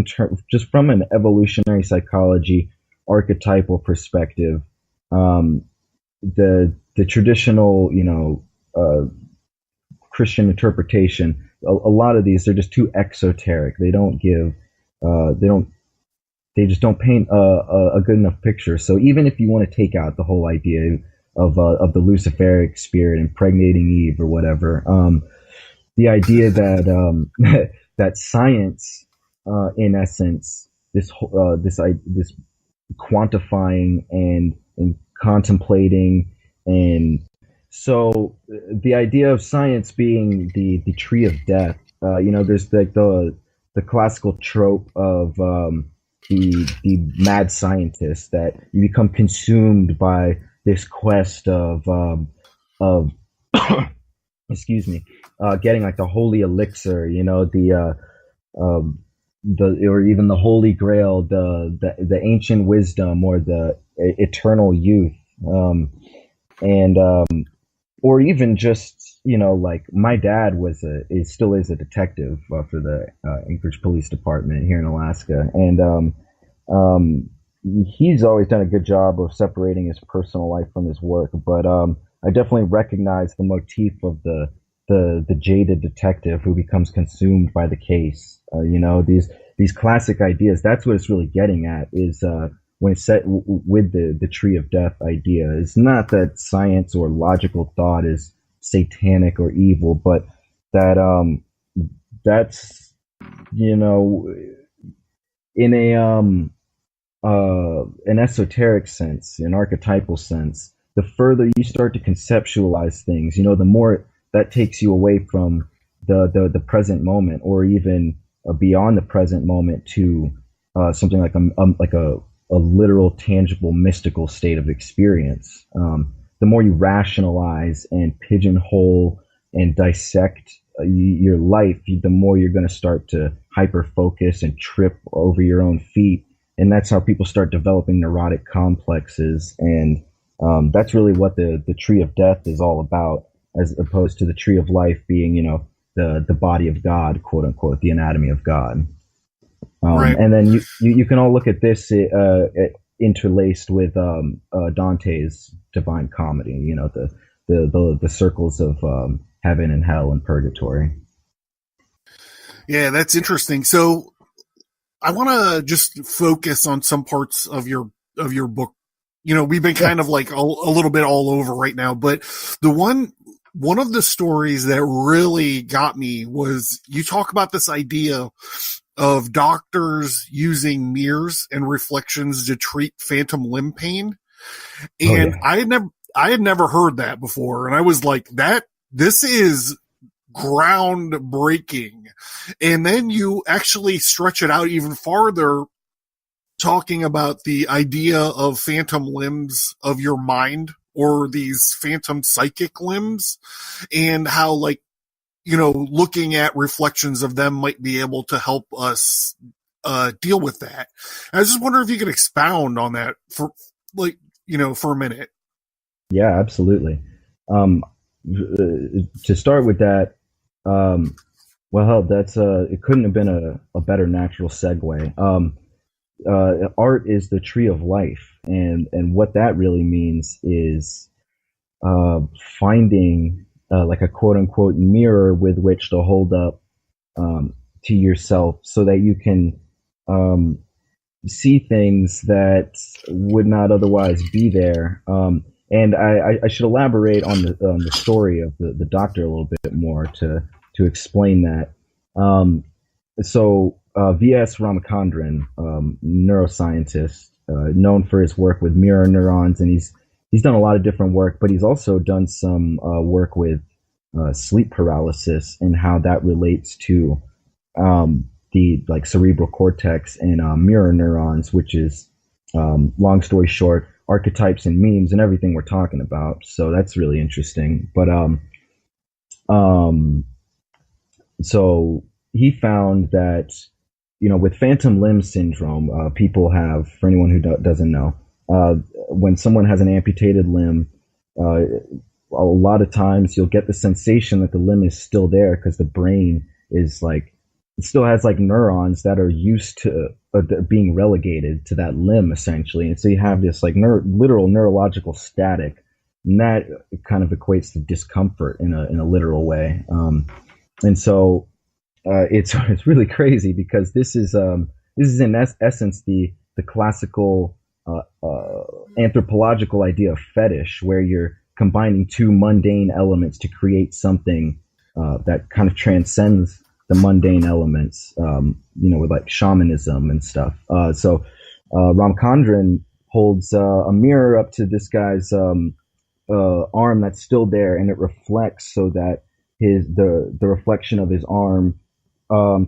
from an evolutionary psychology archetypal perspective. The traditional Christian interpretation, a lot of these, they're just too exoteric. They just don't paint a good enough picture. So even if you want to take out the whole idea of the Luciferic spirit impregnating Eve or whatever, the idea that that science, in essence, this quantifying and contemplating, and so the idea of science being the tree of death. There's like the classical trope of the mad scientist, that you become consumed by this quest of excuse me, getting like the holy elixir, or even the holy grail, the ancient wisdom, or the eternal youth, or even just like my dad still is a detective for the Anchorage Police Department here in Alaska, and he's always done a good job of separating his personal life from his work. But I definitely recognize the motif of the jaded detective who becomes consumed by the case. These classic ideas. That's what it's really getting at, is when it's set with the tree of death idea. It's not that science or logical thought is satanic or evil, but that that's in an esoteric sense, an archetypal sense, the further you start to conceptualize things, the more that takes you away from the present moment, or even beyond the present moment, to something like a literal, tangible, mystical state of experience. The more you rationalize and pigeonhole and dissect your life, the more you're going to start to hyper focus and trip over your own feet. And that's how people start developing neurotic complexes. And that's really what the tree of death is all about, as opposed to the tree of life being, the body of God, quote unquote, the anatomy of God. Right. And then you can all look at this interlaced with Dante's Divine Comedy, the the circles of heaven and hell and purgatory. Yeah, that's interesting. So I want to just focus on some parts of your book. You know, we've been kind of like a little bit all over right now, but the one of the stories that really got me was you talk about this idea of doctors using mirrors and reflections to treat phantom limb pain. And I had never heard that before. And I was like, this is groundbreaking. And then you actually stretch it out even farther, talking about the idea of phantom limbs of your mind, or these phantom psychic limbs, and how, like, you know, looking at reflections of them might be able to help us deal with that. I was just wondering if you could expound on that for, like, you know, for a minute. Yeah, absolutely. To start with that, well, hell, that's it couldn't have been a better natural segue. Art is the tree of life, and what that really means is finding like a quote unquote mirror with which to hold up to yourself, so that you can see things that would not otherwise be there. And I should elaborate on the story of the doctor a little bit more to explain that. So V.S. Ramachandran, neuroscientist, known for his work with mirror neurons, and he's done a lot of different work, but he's also done some work with sleep paralysis and how that relates to the like cerebral cortex and mirror neurons, which is long story short, archetypes and memes and everything we're talking about. So that's really interesting. But so he found that, you know, with phantom limb syndrome, people have, for anyone who doesn't know, when someone has an amputated limb, a lot of times you'll get the sensation that the limb is still there because the brain is like, it still has like neurons that are used to being relegated to that limb, essentially. And so you have this like literal neurological static, and that kind of equates to discomfort in a literal way. And so it's really crazy, because this is in essence the classical anthropological idea of fetish, where you're combining two mundane elements to create something that kind of transcends the mundane elements, you know, with like shamanism and stuff. So Ramchandran holds a mirror up to this guy's arm that's still there, and it reflects so that the reflection of his arm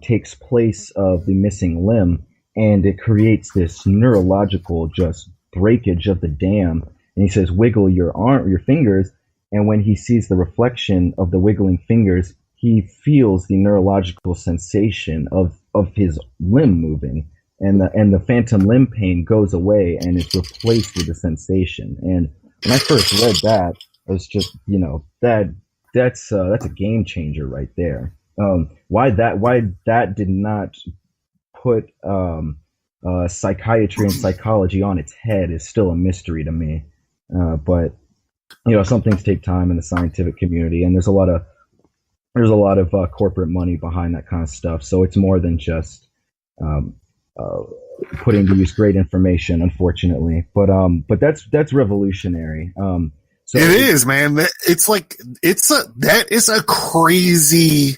takes place of the missing limb, and it creates this neurological just breakage of the dam. And he says, wiggle your fingers, and when he sees the reflection of the wiggling fingers, he feels the neurological sensation of his limb moving, and the phantom limb pain goes away and it's replaced with the sensation. And when I first read that, I was just, you know, that's a game changer right there. Why that did not put psychiatry and psychology on its head is still a mystery to me. But you know, some things take time in the scientific community, and there's a lot of corporate money behind that kind of stuff. So it's more than just putting to use great information, unfortunately. But that's revolutionary. So it is, man. That is a crazy,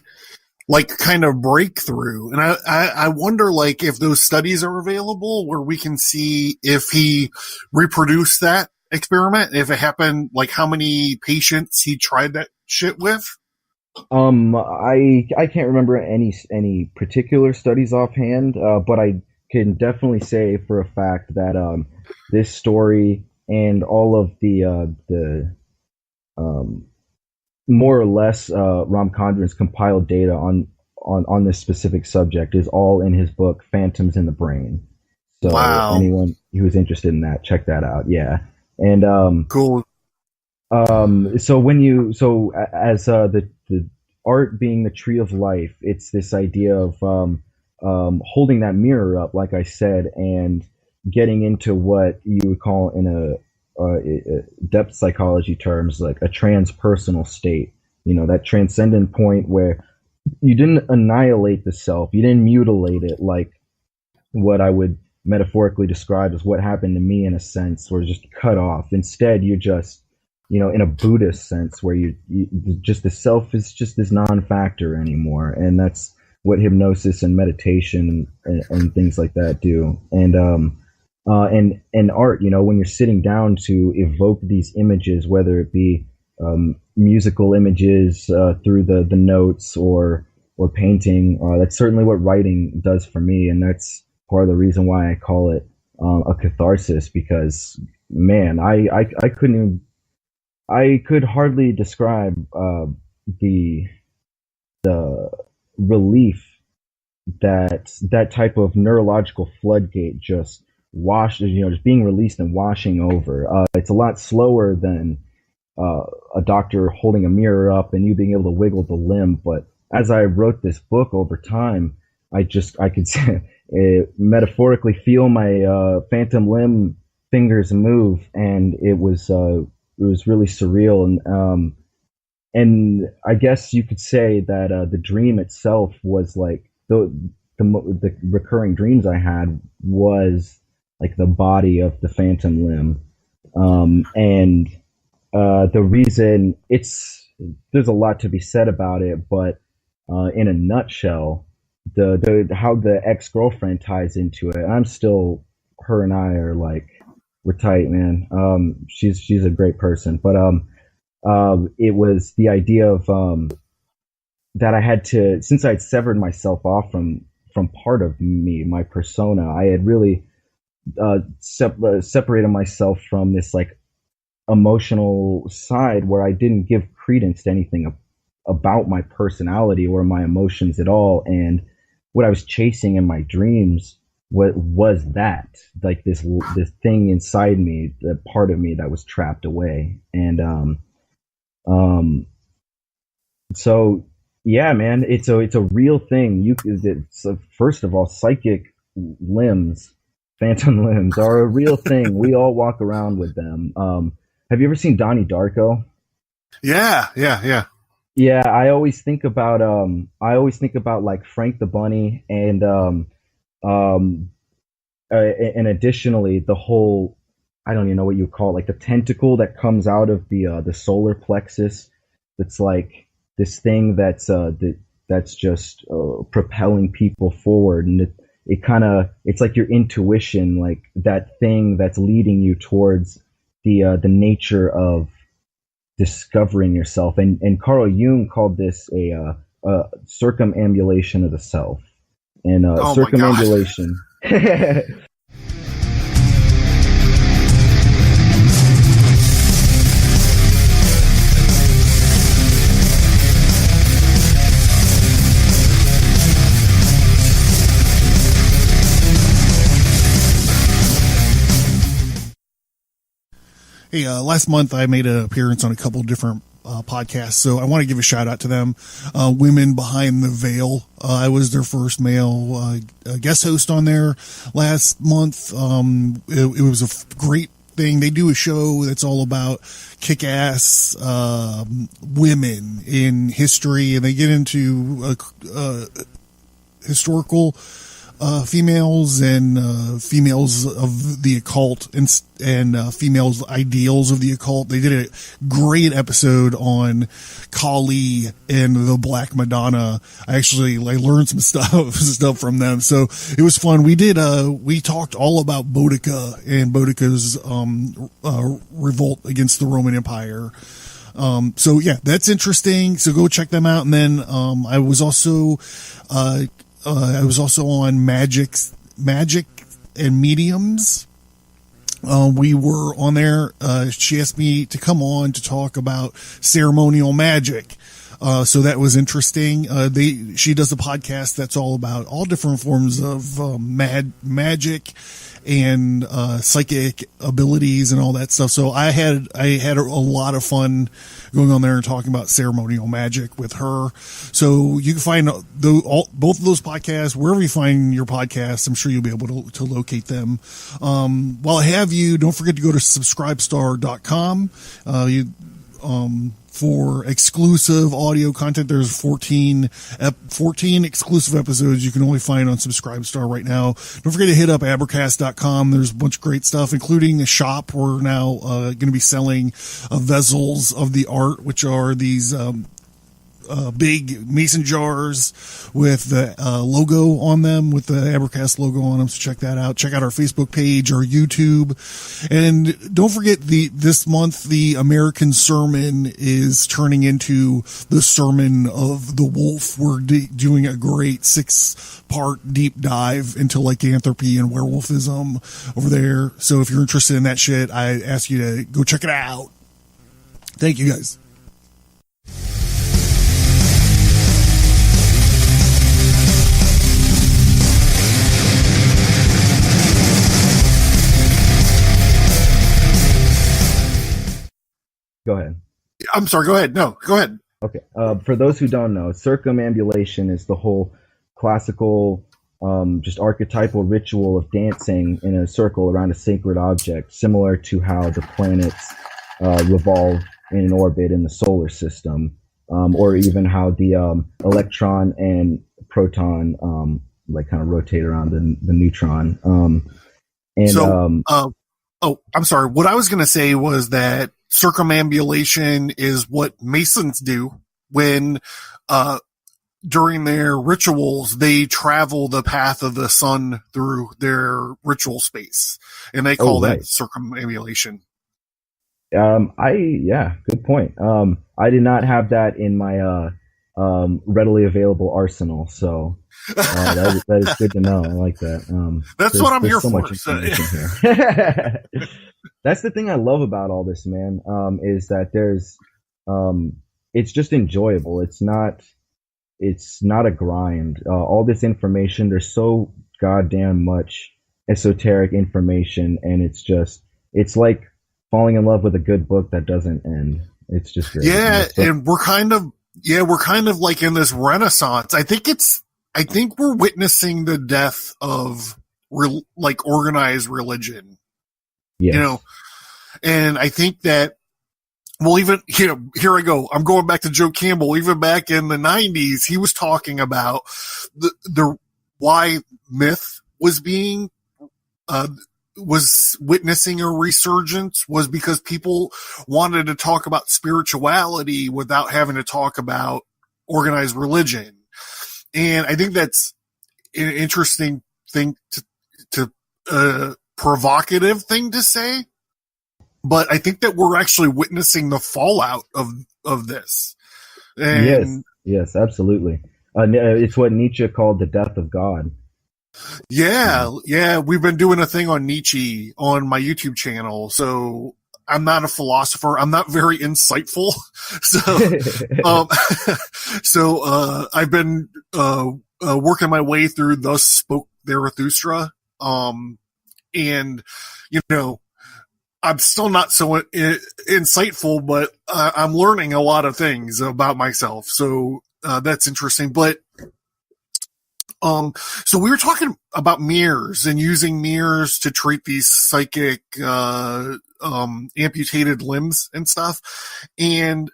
like, kind of breakthrough. And I wonder, like, if those studies are available where we can see if he reproduced that experiment, if it happened, like how many patients he tried that shit with. I can't remember any particular studies offhand, but I can definitely say for a fact that this story and all of the more or less Ramchandran's compiled data on this specific subject is all in his book Phantoms in the Brain. So wow. Anyone who's interested in that, check that out. Yeah. And cool. So as the art being the tree of life, it's this idea of holding that mirror up, like I said, and getting into what you would call in depth psychology terms, like a transpersonal state. That transcendent point where you didn't annihilate the self, you didn't mutilate it, like what I would metaphorically describe as what happened to me, in a sense, where just cut off. Instead, you're just, in a Buddhist sense, where you just, the self is just this non-factor anymore, and that's what hypnosis and meditation and things like that do. And art, when you're sitting down to evoke these images, whether it be musical images through the notes or painting, that's certainly what writing does for me, and that's part of the reason why I call it a catharsis, because man, I could hardly describe the relief that type of neurological floodgate just just being released and washing over. It's a lot slower than a doctor holding a mirror up and you being able to wiggle the limb. But as I wrote this book over time, I could metaphorically feel my phantom limb fingers move, and it was really surreal. And I guess you could say that the dream itself was like the recurring dreams I had was like the body of the phantom limb, and the reason there's a lot to be said about it, but in a nutshell, how the ex-girlfriend ties into it. Her and I are like, we're tight, man. She's a great person, but it was the idea of that I had to, since I'd severed myself off from part of me, my persona, I had really separated myself from this like emotional side where I didn't give credence to anything about my personality or my emotions at all. And what I was chasing in my dreams was that, like this thing inside me, the part of me that was trapped away. And so yeah, man, it's a real thing. First of all, psychic limbs, phantom limbs, are a real thing. We all walk around with them. Have you ever seen Donnie Darko? Yeah. Yeah, I always think about like Frank the Bunny, and additionally the whole, I don't even know what you call it, like the tentacle that comes out of the solar plexus. That's like this thing that's just propelling people forward, and it's like your intuition, like that thing that's leading you towards the nature of discovering yourself. And Carl Jung called this a circumambulation of the self. And circumambulation. Hey, last month I made an appearance on a couple different podcasts, so I want to give a shout out to them. Women Behind the Veil. I was their first male guest host on there last month. It was a great thing. They do a show that's all about kick-ass women in history, and they get into historical females and females of the occult and females ideals of the occult. They did a great episode on Kali and the Black Madonna. I learned some stuff from them, so it was fun. We talked all about Boudica and Boudica's revolt against the Roman Empire. So yeah, that's interesting. So go check them out. And then I was also on Magic and Mediums. We were on there. She asked me to come on to talk about ceremonial magic. So that was interesting. She does a podcast that's all about all different forms of magic and psychic abilities and all that stuff. So I had a lot of fun going on there and talking about ceremonial magic with her. So you can find both of those podcasts wherever you find your podcasts. I'm sure you'll be able to locate them. While I have you, don't forget to go to subscribestar.com. For exclusive audio content. There's 14 exclusive episodes you can only find on Subscribestar right now. Don't forget to hit up abercast.com. There's a bunch of great stuff, including a shop. We're now going to be selling vessels of the art, which are these big mason jars with the logo on them, with the Abercast logo on them. So check that out. Check out our Facebook page, our YouTube. And don't forget this month, the American Sermon is turning into the Sermon of the Wolf. We're doing a great 6-part deep dive into lycanthropy and werewolfism over there. So if you're interested in that shit, I ask you to go check it out. Thank you guys. Go ahead. I'm sorry. Go ahead. No, go ahead. Okay. For those who don't know, circumambulation is the whole classical, just archetypal ritual of dancing in a circle around a sacred object, similar to how the planets revolve in an orbit in the solar system, or even how the electron and proton kind of rotate around the neutron. I'm sorry. What I was going to say was that circumambulation is what Masons do when, during their rituals, they travel the path of the sun through their ritual space, and they call that circumambulation. Good point. I did not have that in my readily available arsenal, so that is good to know. I like that. That's what I'm here so for. Much information here. That's the thing I love about all this, man. Is that there's, it's just enjoyable. It's not a grind. All this information, there's so goddamn much esoteric information, and it's like falling in love with a good book that doesn't end. It's just great. Yeah, and we're kind of like in this renaissance. I think we're witnessing the death of organized religion. Yes. And I think that, well, even, here I go. I'm going back to Joe Campbell. Even back in the 90s, he was talking about the why myth was being, was witnessing a resurgence was because people wanted to talk about spirituality without having to talk about organized religion. And I think that's an interesting thing provocative thing to say, but I think that we're actually witnessing the fallout of this. And yes, absolutely. It's what Nietzsche called the death of God. Yeah. We've been doing a thing on Nietzsche on my YouTube channel. So I'm not a philosopher. I'm not very insightful. So, I've been, working my way through Thus Spoke Zarathustra. And, I'm still not so insightful, but I'm learning a lot of things about myself. So, that's interesting. But, so we were talking about mirrors and using mirrors to treat these psychic, amputated limbs and stuff. And,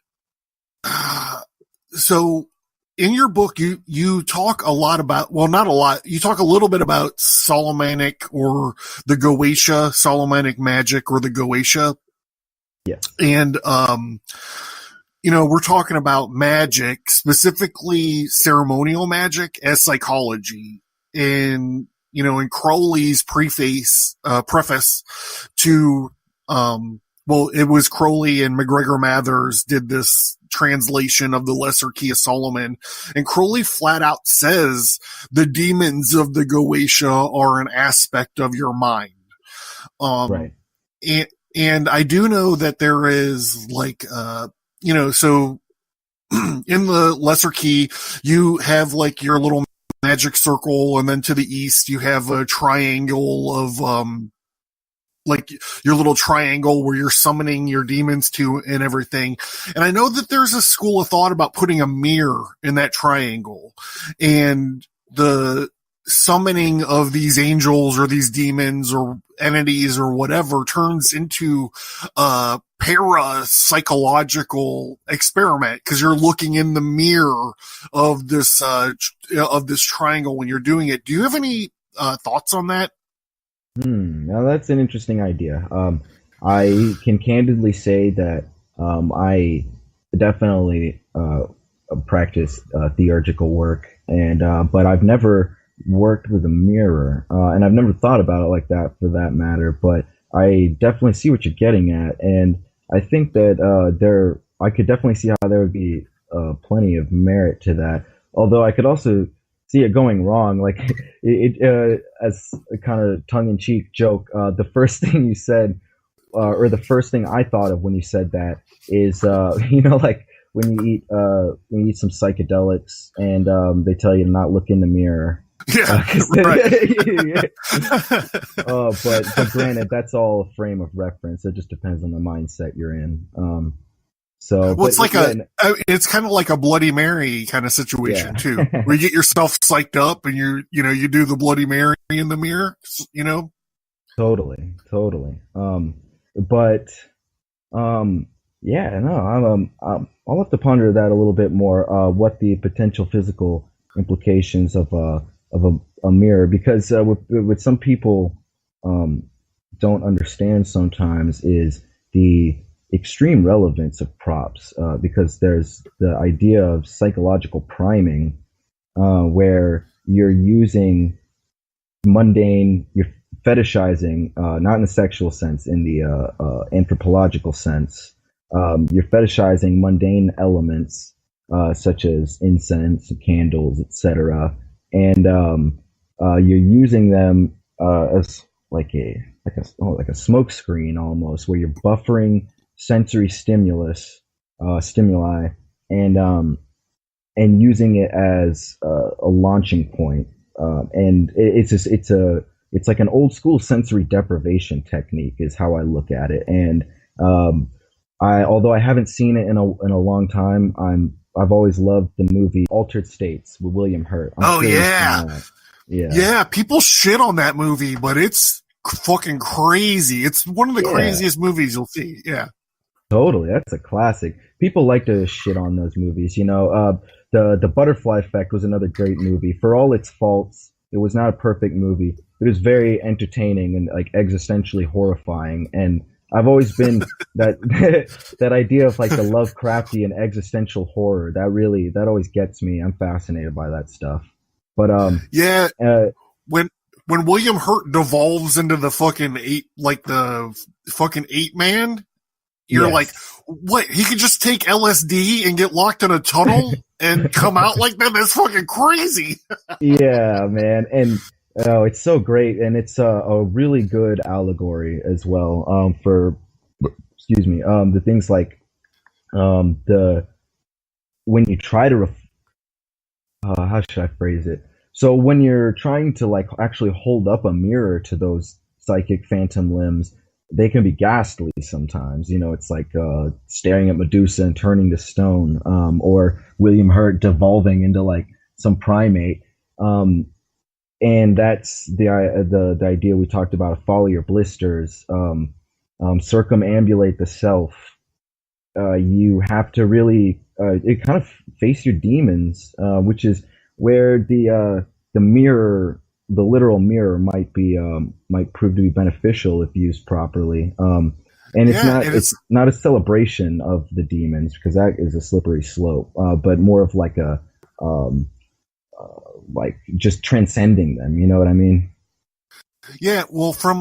so in your book, you talk a lot about, well, not a lot, you talk a little bit about Solomonic or the Goetia, Solomonic magic or the Goetia. Yeah. And, we're talking about magic, specifically ceremonial magic as psychology. And, in Crowley's preface to, it was Crowley and MacGregor Mathers did this translation of the Lesser Key of Solomon, and Crowley flat out says the demons of the Goetia are an aspect of your mind. Right. And I do know that there is so in the Lesser Key, you have your little magic circle, and then to the east you have a triangle of like your little triangle where you're summoning your demons to and everything. And I know that there's a school of thought about putting a mirror in that triangle, and the summoning of these angels or these demons or entities or whatever turns into a parapsychological experiment, because you're looking in the mirror of this triangle when you're doing it. Do you have any thoughts on that? Now that's an interesting idea. I can candidly say that I definitely practice theurgical work, and but I've never worked with a mirror, and I've never thought about it like that, for that matter. But I definitely see what you're getting at, and I think that I could definitely see how there would be plenty of merit to that. Although I could also see it going wrong, like as a kind of tongue-in-cheek joke. The first thing you said, or the first thing I thought of when you said that, is like when you eat some psychedelics and they tell you to not look in the mirror. Yeah, right. But granted, that's all a frame of reference. It just depends on the mindset you're in. It's like it's kind of like a Bloody Mary kind of situation too, where you get yourself psyched up and you do the Bloody Mary in the mirror, Totally. I'll have to ponder that a little bit more. What the potential physical implications of a mirror, because what some people don't understand sometimes is the extreme relevance of props, because there's the idea of psychological priming, where you're using mundane, you're fetishizing, not in the sexual sense, in the anthropological sense. You're fetishizing mundane elements, such as incense, candles, etc., and you're using them as like a smoke screen almost, where you're buffering sensory stimuli, and using it as a launching point. And it's like an old school sensory deprivation technique, is how I look at it. And although I haven't seen it in a long time, I've always loved the movie Altered States with William Hurt. Yeah. People shit on that movie, but it's fucking crazy. It's one of the craziest movies you'll see. Yeah. Totally, that's a classic. People like to shit on those movies. The Butterfly Effect was another great movie. For all its faults, it was not a perfect movie. It was very entertaining and like existentially horrifying. And I've always been that idea of like the Lovecraftian existential horror. That always gets me. I'm fascinated by that stuff. But when William Hurt devolves into the fucking ape man. You're like, what? He could just take LSD and get locked in a tunnel and come out like that? That's fucking crazy. Yeah, man. And it's so great. And it's a really good allegory as well, for, the things like, when you try to, how should I phrase it? So when you're trying to like actually hold up a mirror to those psychic phantom limbs, they can be ghastly sometimes. It's like staring at Medusa and turning to stone, or William Hurt devolving into like some primate. And that's the idea we talked about: follow your blisters, circumambulate the self. You have to really kind of face your demons, which is where the mirror, the literal mirror, might prove to be beneficial if used properly. And it's not a celebration of the demons, because that is a slippery slope, but more of like a like just transcending them. You know what I mean? Yeah. Well, for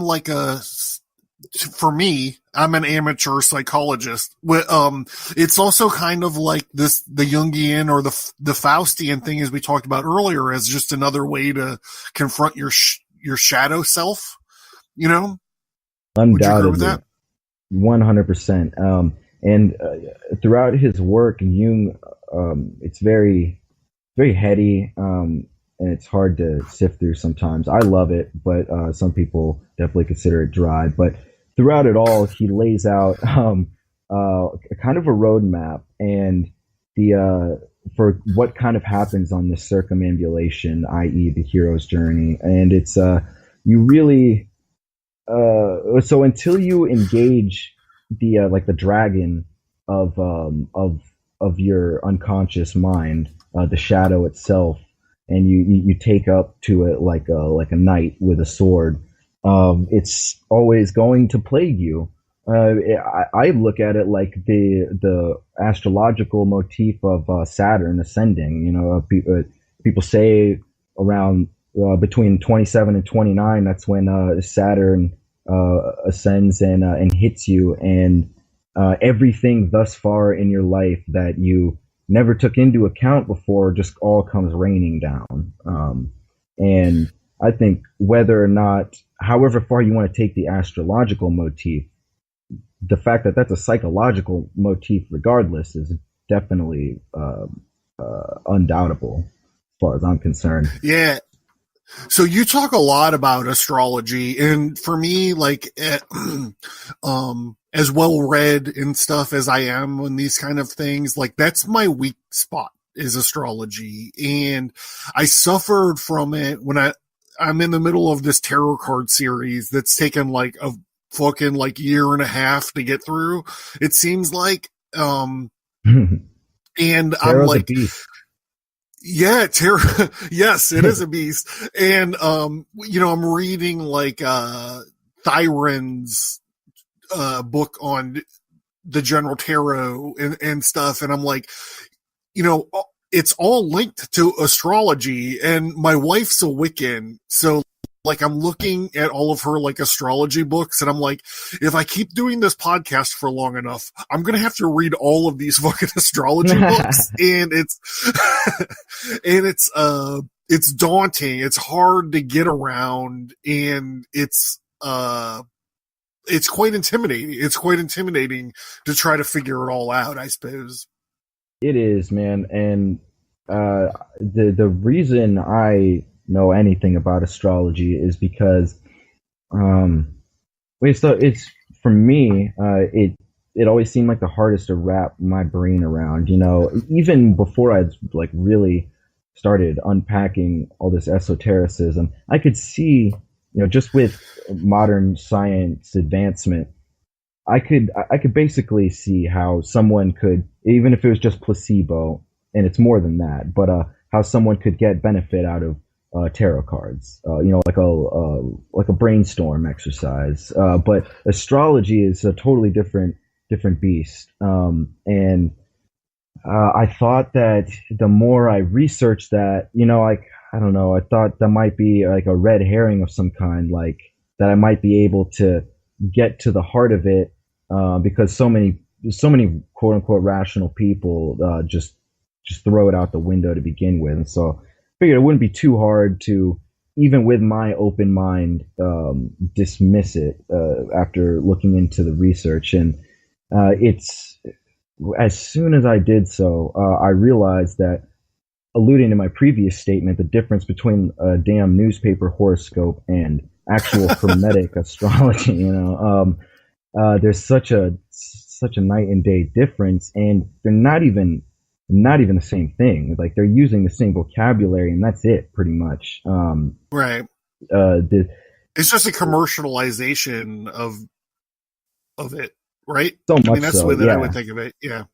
me, I'm an amateur psychologist. It's also kind of like the Jungian or the Faustian thing, as we talked about earlier, as just another way to confront your shadow self. Undoubtedly, would you agree with that? 100%. And throughout his work, Jung, it's very, very heady. and it's hard to sift through sometimes. I love it, but some people definitely consider it dry. But throughout it all, he lays out kind of a roadmap and for what kind of happens on this circumambulation, i.e., the hero's journey. And it's you really so until you engage the dragon of your unconscious mind, the shadow itself, and you take up to it like a knight with a sword, it's always going to plague you. I look at it like the astrological motif of Saturn ascending. You know, people say around between 27 and 29, that's when Saturn ascends and hits you, and everything thus far in your life that you never took into account before just all comes raining down. And I think whether or not, however far you want to take the astrological motif, the fact that that's a psychological motif regardless is definitely undoubtable as far as I'm concerned. Yeah. So you talk a lot about astrology, and for me, like, as well read and stuff as I am on these kind of things, like that's my weak spot is astrology. And I suffered from it when I'm in the middle of this tarot card series that's taken like a fucking like year and a half to get through. It seems like, and I'm like, yeah, yes, it is a beast. And, you know, I'm reading like, Thyron's, book on the general tarot and stuff. And I'm like, you know, it's all linked to astrology, and my wife's a Wiccan. So like, I'm looking at all of her like astrology books, and I'm like, if I keep doing this podcast for long enough, I'm going to have to read all of these fucking astrology books. And it's daunting. It's hard to get around, and it's quite intimidating. It's quite intimidating to try to figure it all out, I suppose. It is, man. And the reason I know anything about astrology is because it's for me, it always seemed like the hardest to wrap my brain around. You know, even before I'd like really started unpacking all this esotericism, I could see, you know, just with modern science advancement, I could basically see how someone could, even if it was just placebo, and it's more than that, but how someone could get benefit out of tarot cards, you know, like a brainstorm exercise. But astrology is a totally different beast. And I thought that the more I researched that, you know, like, I don't know, I thought that might be like a red herring of some kind, like that I might be able to get to the heart of it, because so many quote unquote rational people just throw it out the window to begin with. And so I figured it wouldn't be too hard to, even with my open mind, dismiss it after looking into the research. And it's, as soon as I did so, I realized that, alluding to my previous statement, the difference between a damn newspaper horoscope and actual hermetic astrology, you know, there's such a night and day difference, and they're not even the same thing. Like, they're using the same vocabulary, and that's it, pretty much. Right. It's just a commercialization of it, right? So much. I mean, that's so, the way that yeah. I would think of it. Yeah.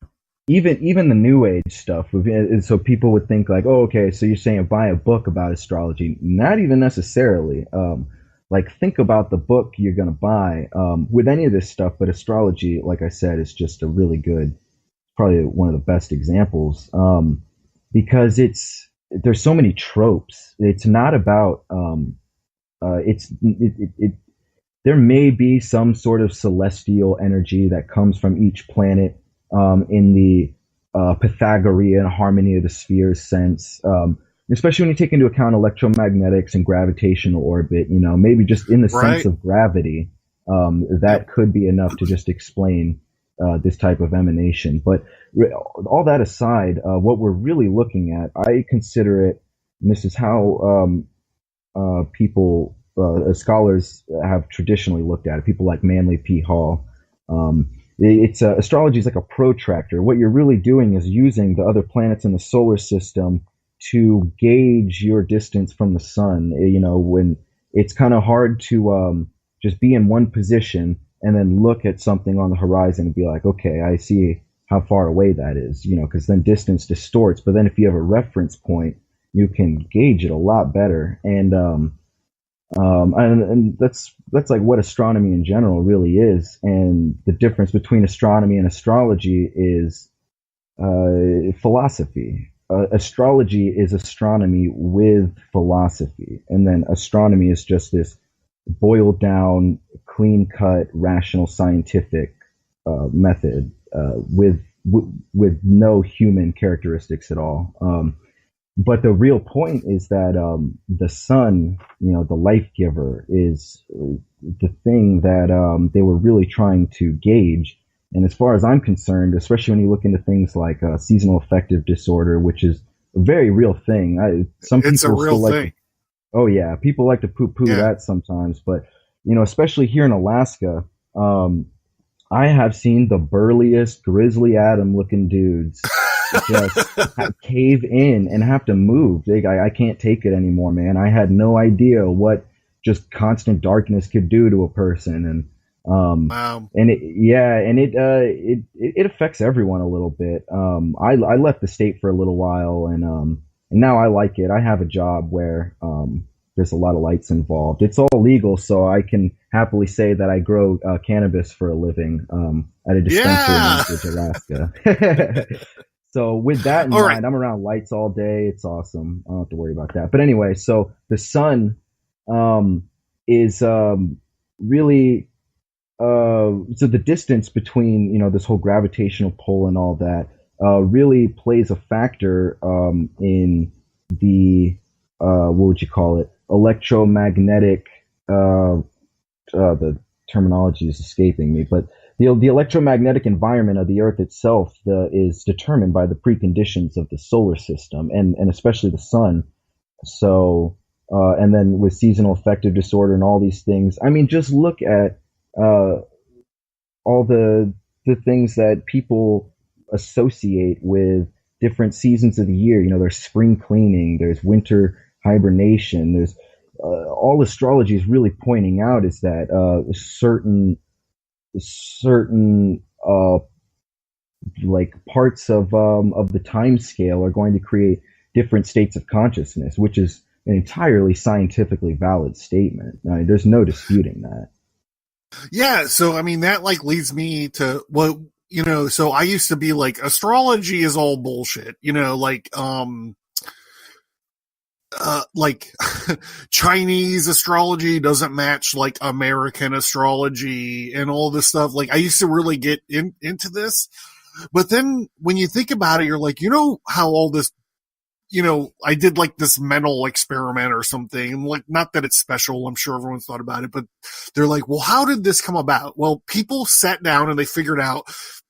Even the New Age stuff. So people would think like, oh, okay, so you're saying buy a book about astrology? Not even necessarily. Like, think about the book you're gonna buy with any of this stuff. But astrology, like I said, is just a really good, probably one of the best examples, because there's so many tropes. It's not about there may be some sort of celestial energy that comes from each planet, in the Pythagorean harmony of the spheres sense, especially when you take into account electromagnetics and gravitational orbit. You know, maybe just in the sense of gravity, that could be enough to just explain this type of emanation. But all that aside, what we're really looking at, I consider it And this is how people, scholars have traditionally looked at it. People like Manly P. Hall. It's astrology is like a protractor. What you're really doing is using the other planets in the solar system to gauge your distance from the sun. You know, when it's kind of hard to just be in one position and then look at something on the horizon and be like, okay, I see how far away that is, you know, because then distance distorts. But then if you have a reference point, you can gauge it a lot better. And that's like what astronomy in general really is. And the difference between astronomy and astrology is philosophy. Astrology is astronomy with philosophy, and then astronomy is just this boiled down, clean cut, rational, scientific method with no human characteristics at all. But the real point is that the sun, you know, the life giver, is the thing that they were really trying to gauge. And as far as I'm concerned, especially when you look into things like seasonal affective disorder, which is a very real thing. Some It's a people real still thing. like, oh yeah, people like to poo-poo Yeah. that sometimes. But you know, especially here in Alaska, I have seen the burliest Grizzly Adam looking dudes just cave in and have to move. I can't take it anymore, man. I had no idea what just constant darkness could do to a person, Wow. and it affects everyone a little bit. I left the state for a little while, and now I like it. I have a job where there's a lot of lights involved. It's all legal, so I can happily say that I grow cannabis for a living at a dispensary Yeah. in Anchorage, Alaska. So with that in All mind, right. I'm around lights all day. It's awesome. I don't have to worry about that. But anyway, so the sun is really so the distance between, you know, this whole gravitational pull and all that really plays a factor in the what would you call it, electromagnetic the terminology is escaping me, but the electromagnetic environment of the Earth itself is determined by the preconditions of the solar system, and especially the sun. So and then with seasonal affective disorder and all these things, I mean, just look at all the things that people associate with different seasons of the year. You know, there's spring cleaning, there's winter hibernation, there's all astrology is really pointing out is that certain like parts of the time scale are going to create different states of consciousness, which is an entirely scientifically valid statement. I mean, there's no disputing that. Yeah. So, I mean, that like leads me to what, you know, so I used to be like, astrology is all bullshit, you know, like Chinese astrology doesn't match like American astrology and all this stuff. Like I used to really get into this, but then when you think about it, you're like, you know how all this, you know, I did like this mental experiment or something. And like, not that it's special. I'm sure everyone's thought about it, but they're like, well, how did this come about? Well, people sat down and they figured out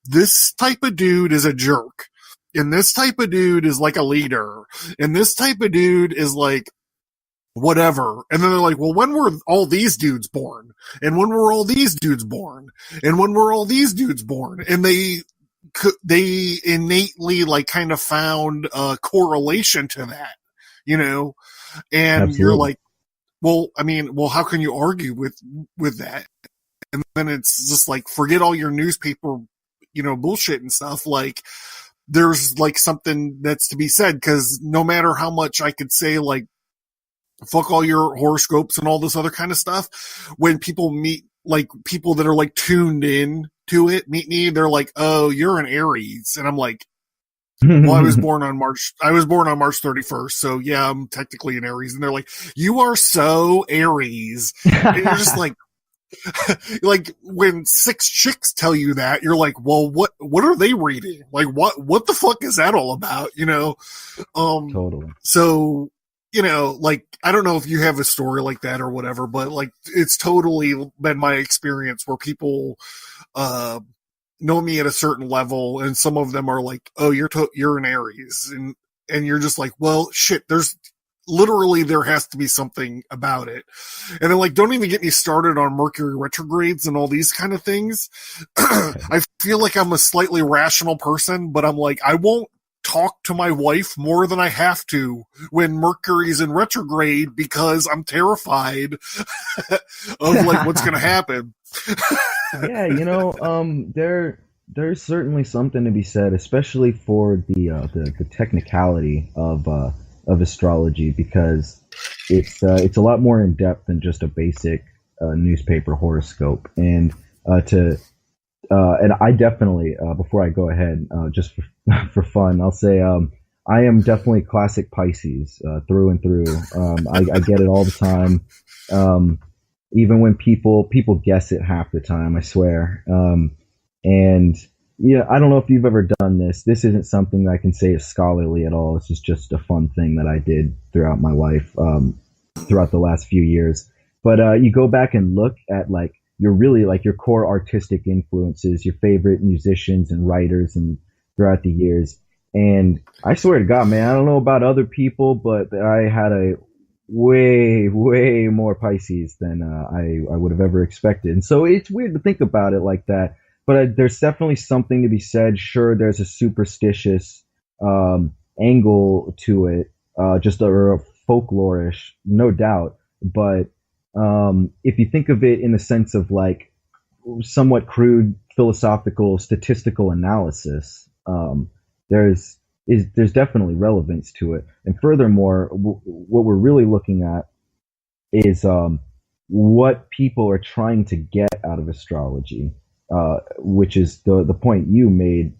this type of dude is a jerk. And this type of dude is like a leader. And this type of dude is like whatever. And then they're like, well, when were all these dudes born? And when were all these dudes born? And when were all these dudes born? And they innately like kind of found a correlation to that, you know? And Absolutely. you're like, well, I mean, well, how can you argue with that? And then it's just like, forget all your newspaper, you know, bullshit and stuff. Like, there's like something that's to be said, because no matter how much I could say like fuck all your horoscopes and all this other kind of stuff, when people meet like people that are like tuned in to it meet me, they're like, oh, you're an Aries. And I'm like, well, I was born on March 31st. So yeah, I'm technically an Aries. And they're like, you are so Aries. And you're just like, like when 6 chicks tell you that, you're like, well, what are they reading? Like, what the fuck is that all about? You know? Totally. So, you know, like, I don't know if you have a story like that or whatever, but like, it's totally been my experience where people, know me at a certain level, and some of them are like, oh, you're an Aries. And you're just like, well, shit, there's literally there has to be something about it. And then, like, don't even get me started on Mercury retrogrades and all these kind of things. I feel like I'm a slightly rational person, but I'm like, I won't talk to my wife more than I have to when Mercury's in retrograde because I'm terrified of like what's going to happen. Yeah, there's certainly something to be said, especially for the technicality of astrology, because it's a lot more in depth than just a basic newspaper horoscope. And I definitely, before I go ahead, just for fun, I'll say I am definitely classic Pisces through and through. I get it all the time, even when people guess it half the time, I swear. And yeah, I don't know if you've ever done this. This isn't something I can say is scholarly at all. This is just a fun thing that I did throughout my life, throughout the last few years. But you go back and look at like your core artistic influences, your favorite musicians and writers and throughout the years. And I swear to God, man, I don't know about other people, but I had a way, way more Pisces than I would have ever expected. And so it's weird to think about it like that. But there's definitely something to be said. Sure, there's a superstitious angle to it, just a folklorish, no doubt. But if you think of it in the sense of like somewhat crude philosophical statistical analysis, there's definitely relevance to it. And furthermore, what we're really looking at is what people are trying to get out of astrology, which is the point you made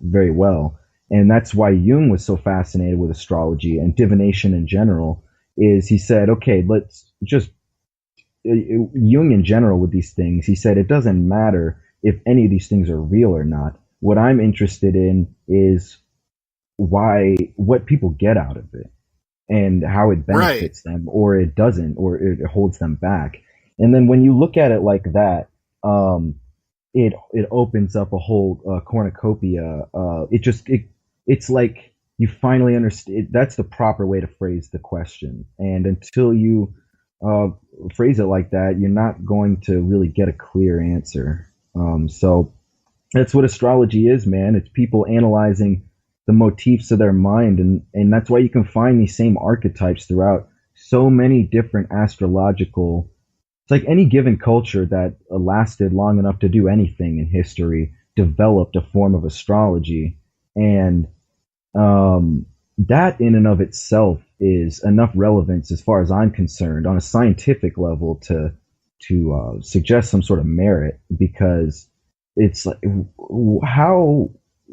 very well. And that's why Jung was so fascinated with astrology and divination in general, is he said, okay, let's just Jung in general with these things, he said it doesn't matter if any of these things are real or not. What I'm interested in is what people get out of it and how it benefits them, or it doesn't, or it holds them back. And then when you look at it like that, it opens up a whole cornucopia. It's like you finally understand. That's the proper way to phrase the question. And until you phrase it like that, you're not going to really get a clear answer. So that's what astrology is, man. It's people analyzing the motifs of their mind, and that's why you can find these same archetypes throughout so many different astrological. It's like any given culture that lasted long enough to do anything in history developed a form of astrology, and that in and of itself is enough relevance, as far as I'm concerned, on a scientific level to suggest some sort of merit, because it's like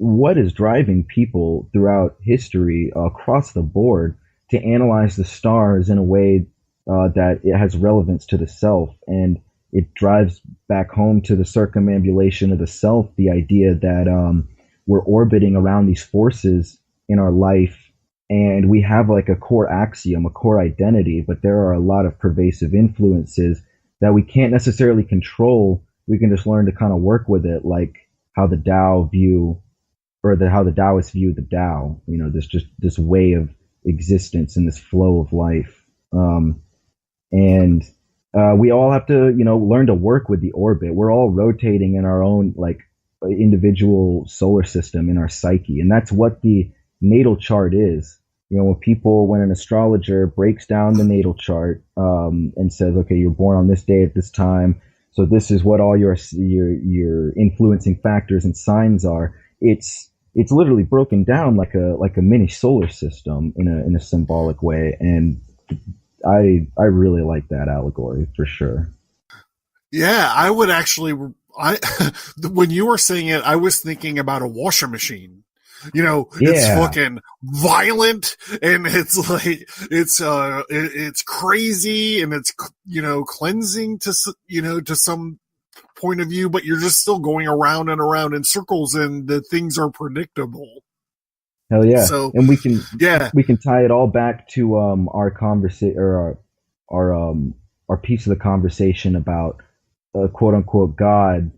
what is driving people throughout history across the board to analyze the stars in a way that it has relevance to the self, and it drives back home to the circumambulation of the self, the idea that we're orbiting around these forces in our life, and we have like a core axiom, a core identity, but there are a lot of pervasive influences that we can't necessarily control. We can just learn to kind of work with it, like how the Tao view, or how the Taoists view the Tao. You know, this way of existence and this flow of life. And we all have to, learn to work with the orbit. We're all rotating in our own like individual solar system in our psyche, and that's what the natal chart is. When an astrologer breaks down the natal chart and says, okay, you're born on this day at this time, so this is what all your influencing factors and signs are. It's literally broken down like a mini solar system in a symbolic way, and I really like that allegory for sure. Yeah, I would actually. When you were saying it, I was thinking about a washer machine. It's fucking violent, and it's like it's crazy, and it's cleansing to some point of view, but you're just still going around and around in circles, and the things are predictable. Hell yeah! So, and we can tie it all back to our conversation, or our piece of the conversation about quote unquote God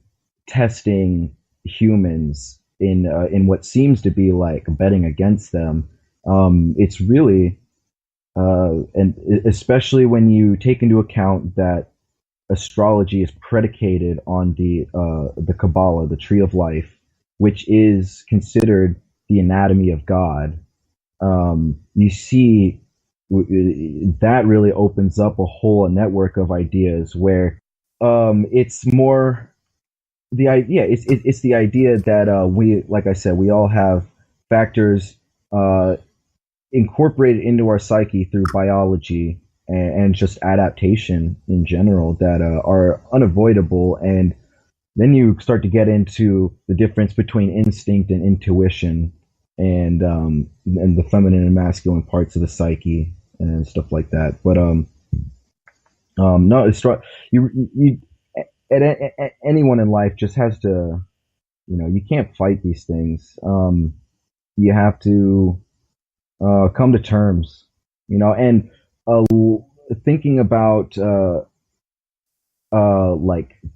testing humans in what seems to be like betting against them. It's really and especially when you take into account that astrology is predicated on the Kabbalah, the Tree of Life, which is considered the anatomy of God. You see that really opens up a whole network of ideas where it's more the idea. It's the idea that we, like I said, we all have factors incorporated into our psyche through biology and just adaptation in general that are unavoidable. And then you start to get into the difference between instinct and intuition, and the feminine and masculine parts of the psyche and stuff like that. But no, it's anyone in life just has to, you can't fight these things. You have to come to terms, and thinking about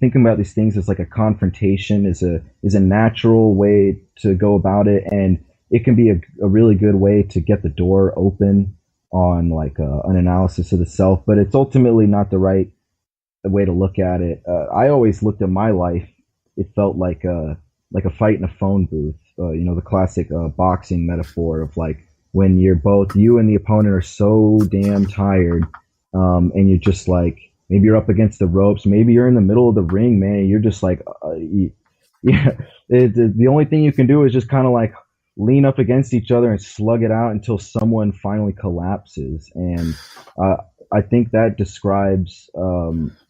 thinking about these things as like a confrontation is a natural way to go about it, and it can be a really good way to get the door open on like an analysis of the self, but it's ultimately not the right way to look at it. I always looked at my life, it felt like a fight in a phone booth, the classic boxing metaphor of like when you and the opponent are so damn tired, and you're just like, maybe you're up against the ropes, maybe you're in the middle of the ring, man, you're just like, the only thing you can do is just kind of like lean up against each other and slug it out until someone finally collapses. And I think that describes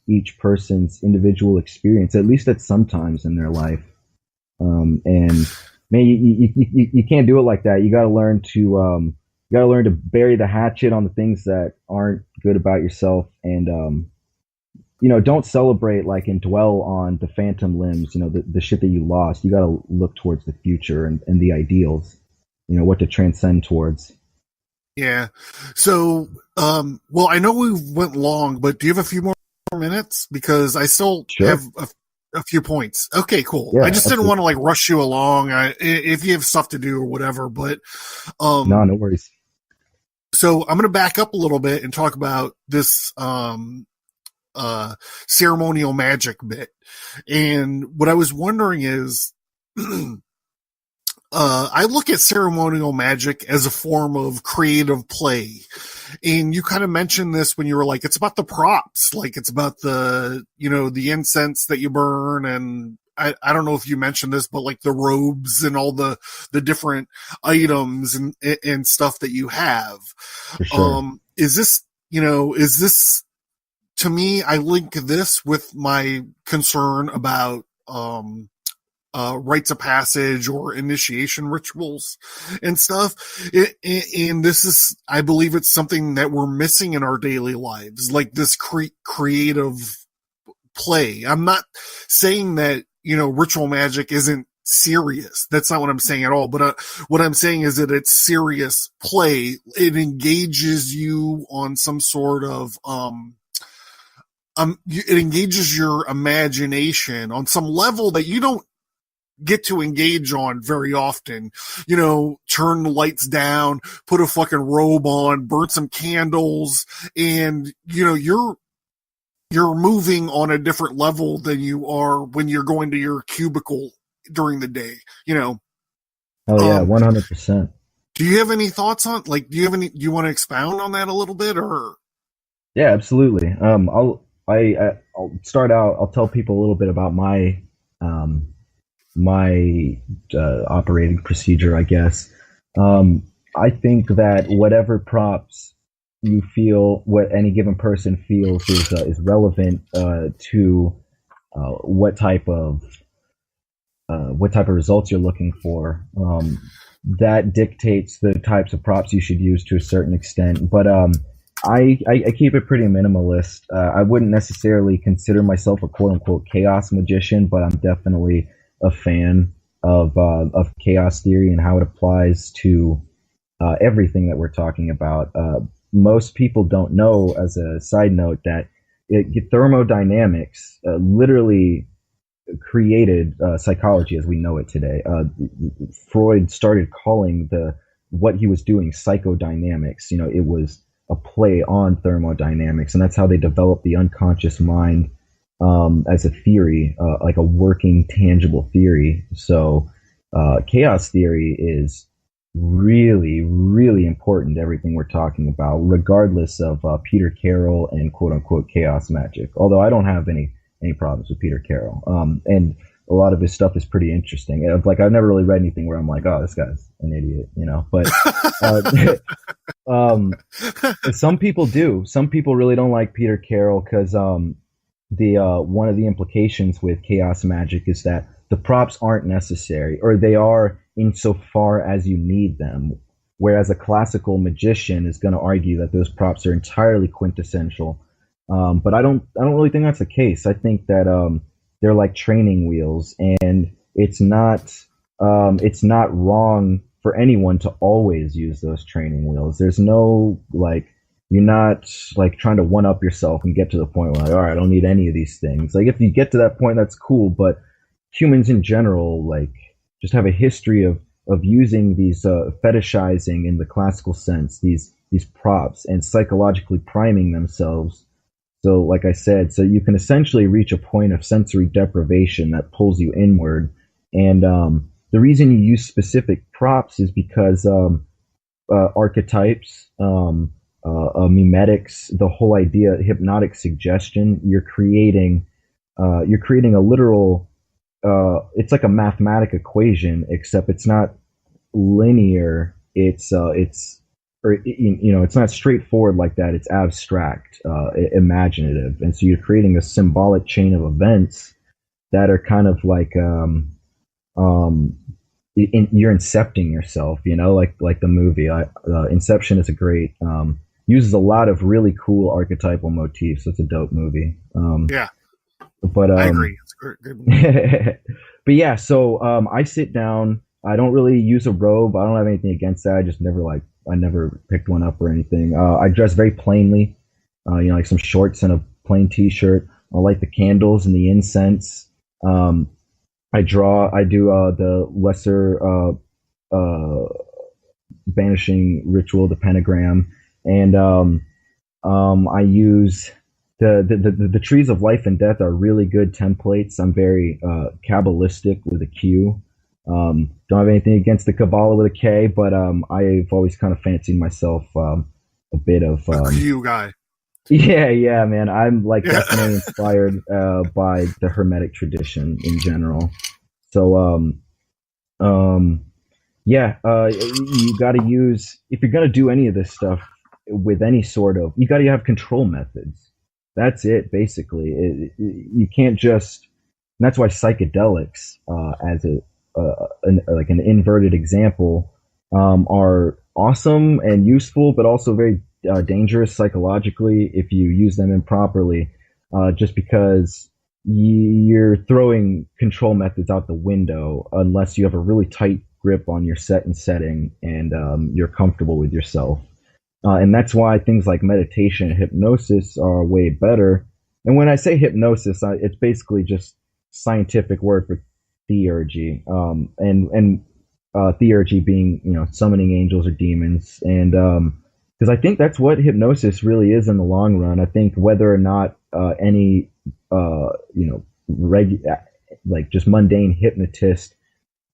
each person's individual experience, at least at some times in their life. And man, you can't do it like that. You got to learn to bury the hatchet on the things that aren't good about yourself, and don't celebrate like and dwell on the phantom limbs, the shit that you lost. You got to look towards the future and the ideals, what to transcend towards. Yeah. So, well, I know we went long, but do you have a few more minutes? Because I still have a few points. Okay, cool. Yeah, I just didn't want to like rush you along if you have stuff to do or whatever, but no worries. So I'm going to back up a little bit and talk about this ceremonial magic bit. And what I was wondering is, I look at ceremonial magic as a form of creative play. And you kind of mentioned this when you were like, it's about the props, like it's about the incense that you burn. And I don't know if you mentioned this, but like the robes and all the different items and stuff that you have. For sure. Is this, to me, I link this with my concern about, rites of passage or initiation rituals and stuff. And this is, I believe it's something that we're missing in our daily lives, like this creative play. I'm not saying that, ritual magic isn't serious. That's not what I'm saying at all. But what I'm saying is that it's serious play. It engages you on some sort of, it engages your imagination on some level that you don't get to engage on very often. Turn the lights down, put a fucking robe on, burn some candles, and you're moving on a different level than you are when you're going to your cubicle during the day. Oh yeah, 100%. Do you have any thoughts on, like, do you want to expound on that a little bit, or? Yeah, absolutely. I'll start out. I'll tell people a little bit about my operating procedure, I guess. I think that whatever props you feel, what any given person feels is relevant to what type of results you're looking for. That dictates the types of props you should use to a certain extent. But I keep it pretty minimalist. I wouldn't necessarily consider myself a quote unquote chaos magician, but I'm definitely a fan of chaos theory and how it applies to everything that we're talking about. Most people don't know, as a side note, that thermodynamics literally created psychology as we know it today. Freud started calling what he was doing psychodynamics. It was a play on thermodynamics, and that's how they developed the unconscious mind as a theory, like a working, tangible theory. So chaos theory is really, really important to everything we're talking about, regardless of Peter Carroll and quote unquote chaos magic. Although I don't have any problems with Peter Carroll, and a lot of his stuff is pretty interesting. Like I've never really read anything where I'm like, oh, this guy's an idiot, you know. But some people do. Some people really don't like Peter Carroll because the one of the implications with chaos magic is that the props aren't necessary, or they are insofar as you need them. Whereas a classical magician is going to argue that those props are entirely quintessential. But I don't really think that's the case. I think that they're like training wheels, and it's not wrong for anyone to always use those training wheels. There's no like, you're not like trying to one up yourself and get to the point where like, all right, I don't need any of these things. Like if you get to that point, that's cool. But humans in general, like, just have a history of using these fetishizing in the classical sense, these props, and psychologically priming themselves. So like I said, so you can essentially reach a point of sensory deprivation that pulls you inward. And the reason you use specific props is because archetypes, mimetics, the whole idea, hypnotic suggestion, you're creating a literal, it's like a mathematic equation, except it's not linear. It's not straightforward like that. It's abstract, imaginative. And so you're creating a symbolic chain of events that are kind of like, you're incepting yourself, like the movie. Inception is a great, uses a lot of really cool archetypal motifs. It's a dope movie. Yeah. But I agree. It's a good movie. But yeah, so I sit down. I don't really use a robe. I don't have anything against that. I never picked one up or anything. I dress very plainly, like some shorts and a plain t-shirt. I light the candles and the incense. I do the lesser banishing ritual, the pentagram, and I use the trees of life and death are really good templates. I'm very Kabbalistic with a Q. Don't have anything against the Kabbalah with a K, but I've always kind of fancied myself a bit of Q guy. Yeah, man. I'm like definitely inspired by the Hermetic tradition in general. So you got to use, if you're gonna do any of this stuff with any sort of, you got to have control methods. That's it, basically. You can't just. And that's why psychedelics, as an inverted example, are awesome and useful, but also very dangerous psychologically if you use them improperly. Just because you're throwing control methods out the window unless you have a really tight grip on your set and setting, and you're comfortable with yourself. And that's why things like meditation and hypnosis are way better. And when I say hypnosis, it's basically just scientific word for theurgy, and theurgy being, summoning angels or demons. And because I think that's what hypnosis really is in the long run. I think whether or not any like just mundane hypnotist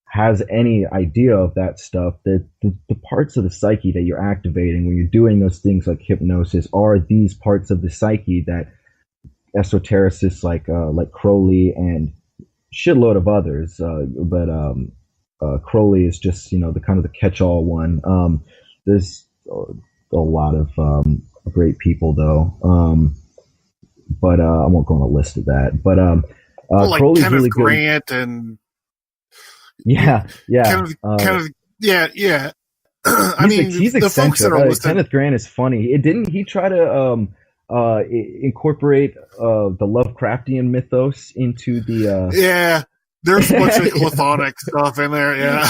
has any idea of that stuff, that the parts of the psyche that you're activating when you're doing those things like hypnosis are these parts of the psyche that esotericists like Crowley and shitload of others, but Crowley is just the kind of the catch-all one. There's a lot of great people though, but I won't go on a list of that. But like Crowley's Kenneth really Grant good. And Yeah. Kenneth, yeah. I mean, he's the folks that eccentric. are listening. Kenneth Grant is funny. Didn't he try to incorporate the Lovecraftian mythos into the? Yeah, there's a bunch of chthonic stuff in there. Yeah.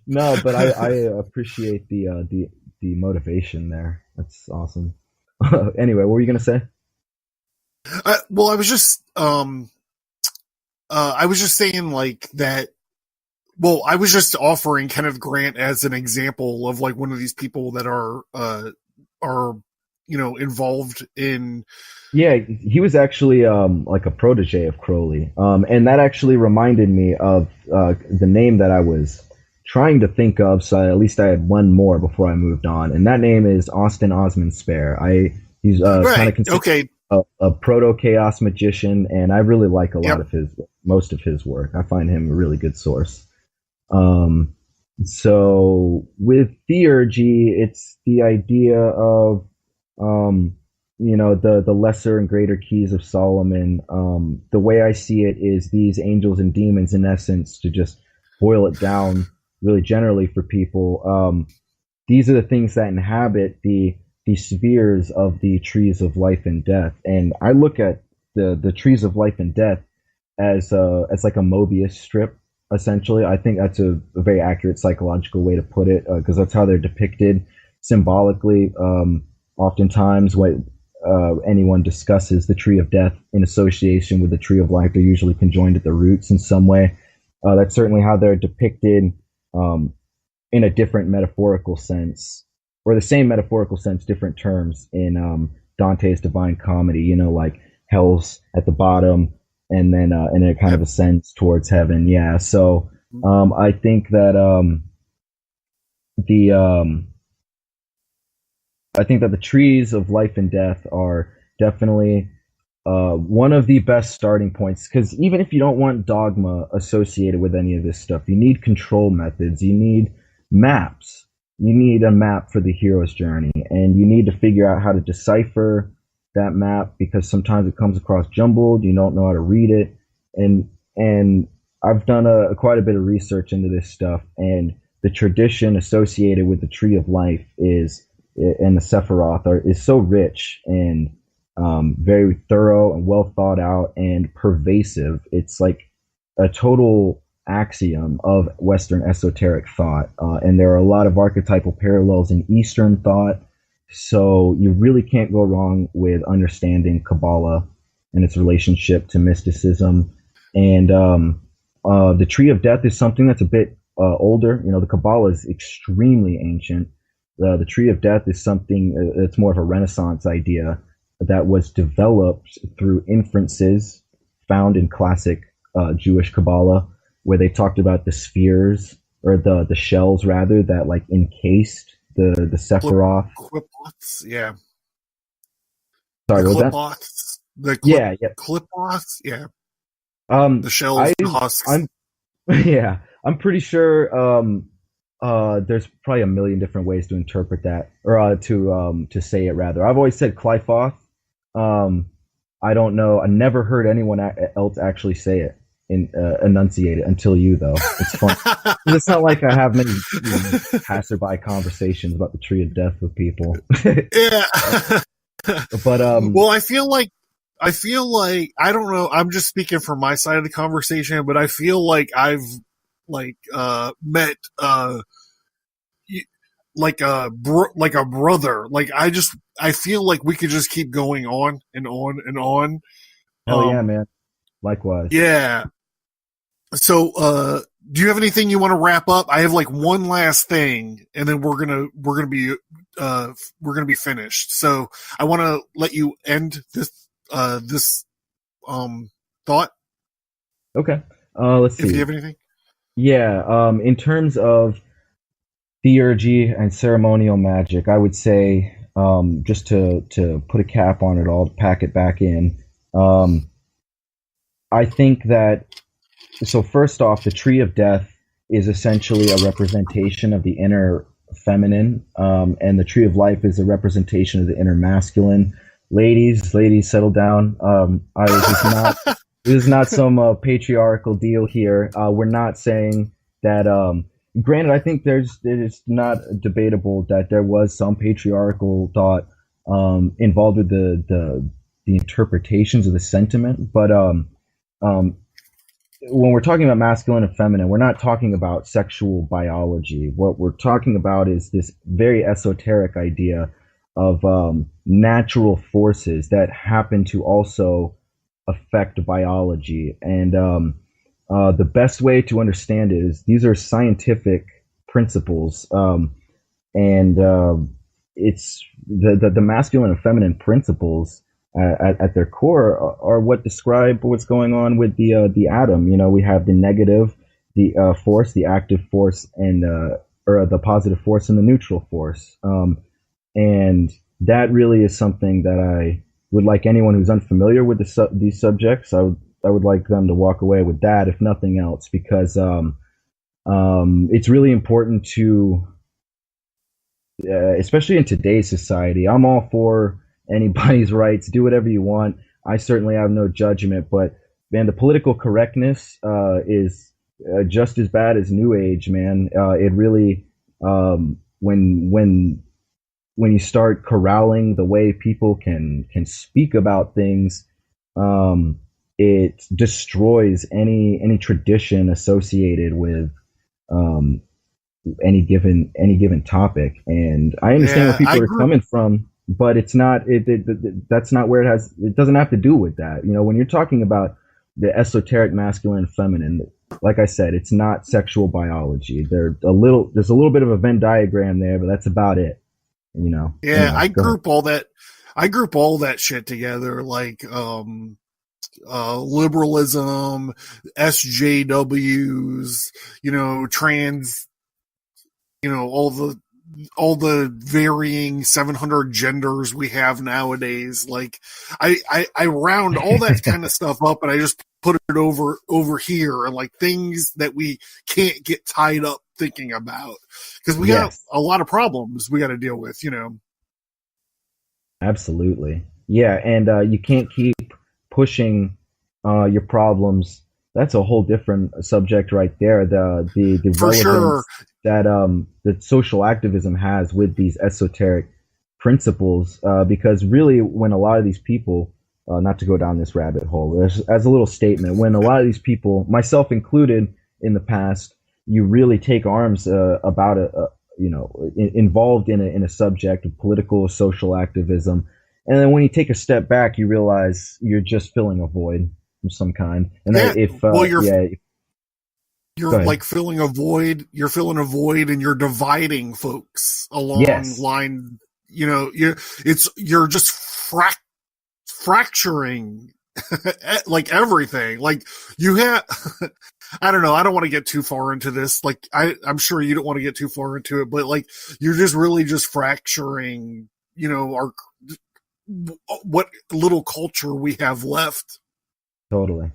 No, but I appreciate the motivation there. That's awesome. Anyway, what were you gonna say? Well, I was just saying like that. Well, I was just offering Kenneth Grant as an example of like one of these people that are are, involved in. Yeah, he was actually like a protege of Crowley, and that actually reminded me of the name that I was trying to think of. So at least I had one more before I moved on, and that name is Austin Osman Spare. He's kind of considered a proto chaos magician, and I really like most of his work. I find him a really good source. So with theurgy, it's the idea of the lesser and greater keys of Solomon. The way I see it is these angels and demons, in essence, to just boil it down really generally for people. These are the things that inhabit the spheres of the trees of life and death. And I look at the trees of life and death as like a Mobius strip, essentially. I think that's a very accurate psychological way to put it, because that's how they're depicted symbolically. Oftentimes, when anyone discusses the tree of death in association with the tree of life, they're usually conjoined at the roots in some way. That's certainly how they're depicted in a different metaphorical sense, or the same metaphorical sense, different terms in Dante's Divine Comedy. Like hell's at the bottom, and then it kind of ascends towards heaven. Yeah. So I think that the trees of life and death are definitely one of the best starting points, because even if you don't want dogma associated with any of this stuff, you need control methods, you need maps, you need a map for the hero's journey, and you need to figure out how to decipher that map, because sometimes it comes across jumbled, you don't know how to read it, and I've done quite a bit of research into this stuff, and the tradition associated with the tree of life and the Sephiroth is so rich and very thorough and well thought out and pervasive. It's like a total axiom of Western esoteric thought, and there are a lot of archetypal parallels in Eastern thought. So you really can't go wrong with understanding Kabbalah and its relationship to mysticism. And the tree of death is something that's a bit older. The Kabbalah is extremely ancient. The tree of death is something that's more of a Renaissance idea that was developed through inferences found in classic Jewish Kabbalah, where they talked about the spheres, or the shells rather, that like encased the Sephiroth. Clipots, yeah. Sorry, the what was that? Clipots, yeah. The shells and husks. I'm pretty sure there's probably a million different ways to interpret that, or to say it rather. I've always said Clifoth. I don't know. I never heard anyone else actually say it enunciate it until you, though. It's fun. It's not like I have many passerby conversations about the tree of death with people. Yeah. But well, I feel like I don't know. I'm just speaking from my side of the conversation, but I feel like I've met like a brother. Like I feel like we could just keep going on and on and on. Hell yeah, man. Likewise. Yeah. So, do you have anything you want to wrap up? I have like one last thing, and then we're gonna be finished. So I want to let you end this thought. Okay. Let's see. If you have anything. Yeah. In terms of theurgy and ceremonial magic, I would say, just to put a cap on it all, to pack it back in. I think that, so first off, the tree of death is essentially a representation of the inner feminine, and the tree of life is a representation of the inner masculine. Ladies, settle down. This is not some patriarchal deal here. We're not saying that. Granted, I think it is not debatable that there was some patriarchal thought involved with the interpretations of the sentiment, but when we're talking about masculine and feminine, we're not talking about sexual biology. What we're talking about is this very esoteric idea of natural forces that happen to also affect biology. And the best way to understand it is these are scientific principles. And it's the masculine and feminine principles at their core are what describe what's going on with the atom. You know, we have the negative, the force, the active force, and or the positive force and the neutral force. And that really is something that I would like anyone who's unfamiliar with these subjects. I would like them to walk away with that, if nothing else, because it's really important to, especially in today's society. I'm all for anybody's rights. Do whatever you want. I certainly have no judgment, but man, the political correctness is just as bad as New Age, man. It really, when you start corralling the way people can speak about things, it destroys any tradition associated with any given topic. And I understand where people are coming from, but it's not that's not where it doesn't have to do with that. You know, when you're talking about the esoteric masculine and feminine, like I said, it's not sexual biology. There's a little bit of a Venn diagram there, but that's about it. You know. Yeah, anyway, I group all that shit together, like liberalism, SJWs, you know, trans, you know, all the varying 700 genders we have nowadays. Like I round all that kind of stuff up and I just put it over here, and like things that we can't get tied up thinking about, because we got a lot of problems we got to deal with, you know. Absolutely. Yeah. And you can't keep pushing your problems. That's a whole different subject right there. The relevance that social activism has with these esoteric principles, because really, when a lot of these people, not to go down this rabbit hole, as a little statement, when a lot of these people, myself included, in the past, you really take arms about involved in a subject of political social activism, and then when you take a step back, you realize you're just filling a void of some kind. And you're like filling a void. You're filling a void, and you're dividing folks along line. You know, you're just fracturing like everything. Like you have. I don't know. I don't want to get too far into this. Like I'm sure you don't want to get too far into it, but like you're just really just fracturing, you know, what little culture we have left. Totally.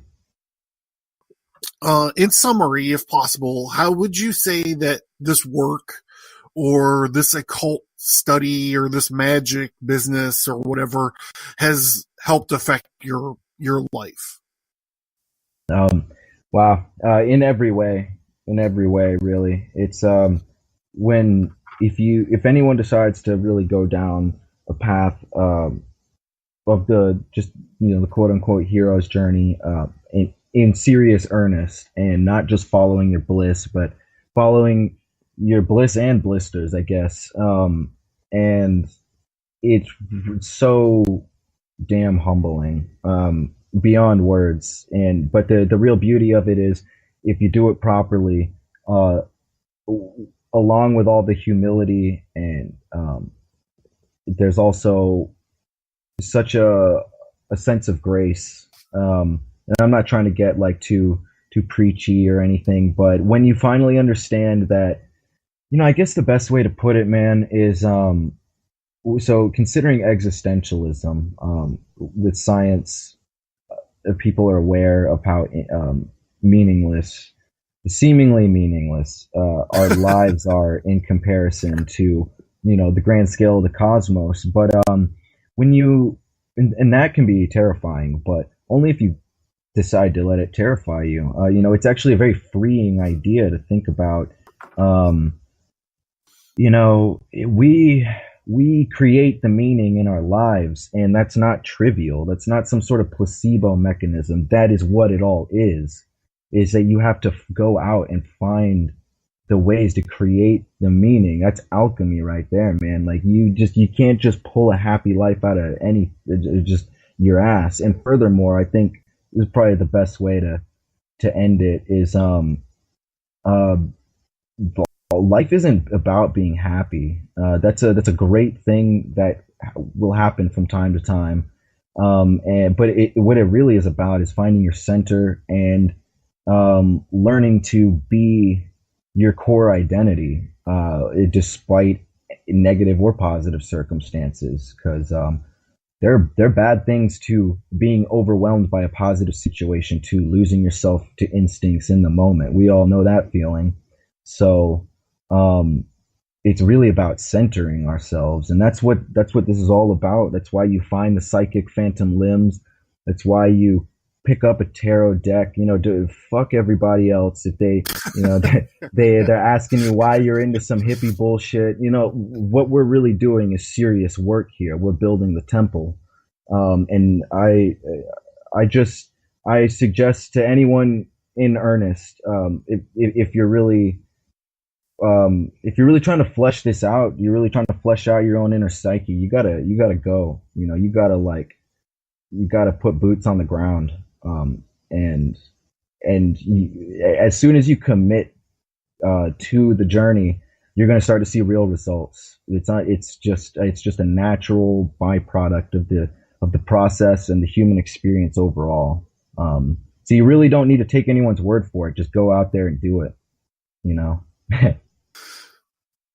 In summary, if possible, how would you say that this work or this occult study or this magic business or whatever has helped affect your life? Wow. In every way, really. It's, if anyone decides to really go down a path, of the quote unquote hero's journey, in serious earnest, and not just following your bliss, but following your bliss and blisters, I guess. And it's so damn humbling. Beyond words. But the real beauty of it is, if you do it properly, along with all the humility, and there's also such a sense of grace. And I'm not trying to get like too preachy or anything, but when you finally understand that, you know, I guess the best way to put it, man, is so considering existentialism, with science, people are aware of how seemingly meaningless our lives are in comparison to, you know, the grand scale of the cosmos. But when you, and that can be terrifying, but only if you decide to let it terrify you. You know, it's actually a very freeing idea to think about. You know, we create the meaning in our lives, and that's not trivial. That's not some sort of placebo mechanism. That is what it all is that you have to go out and find the ways to create the meaning. That's alchemy right there, man. Like you can't just pull a happy life out of just your ass. And furthermore, I think this is probably the best way to end it is, life isn't about being happy. That's a great thing that will happen from time to time. But what it really is about is finding your center and learning to be your core identity, despite negative or positive circumstances. Because there are bad things to being overwhelmed by a positive situation, to losing yourself to instincts in the moment. We all know that feeling. So it's really about centering ourselves, and that's what this is all about. That's why you find the psychic phantom limbs. That's why you pick up a tarot deck. Fuck everybody else if they, they're asking you why you're into some hippie bullshit. What we're really doing is serious work here. We're building the temple, and I suggest to anyone in earnest, if you're really trying to flesh this out, you're really trying to flesh out your own inner psyche, you gotta go. You gotta put boots on the ground. As soon as you commit to the journey, you're gonna start to see real results. It's just a natural byproduct of the process and the human experience overall. So you really don't need to take anyone's word for it. Just go out there and do it.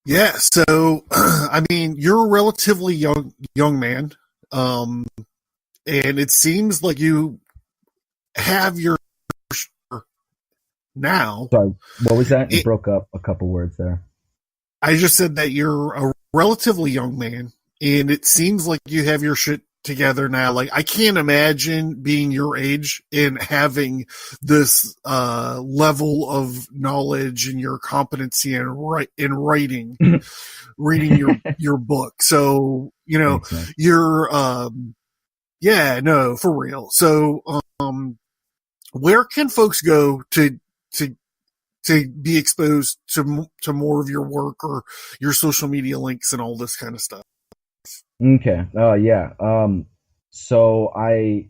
Yeah. So, I mean, you're a relatively young man. And it seems like you have your now. Sorry, what was that? You broke up a couple words there. I just said that you're a relatively young man, and it seems like you have your shit together now. Like, I can't imagine being your age and having this level of knowledge and your competency in writing, reading your book. So, you're yeah, no, for real. So, where can folks go to be exposed to more of your work or your social media links and all this kind of stuff? Okay. Yeah. So I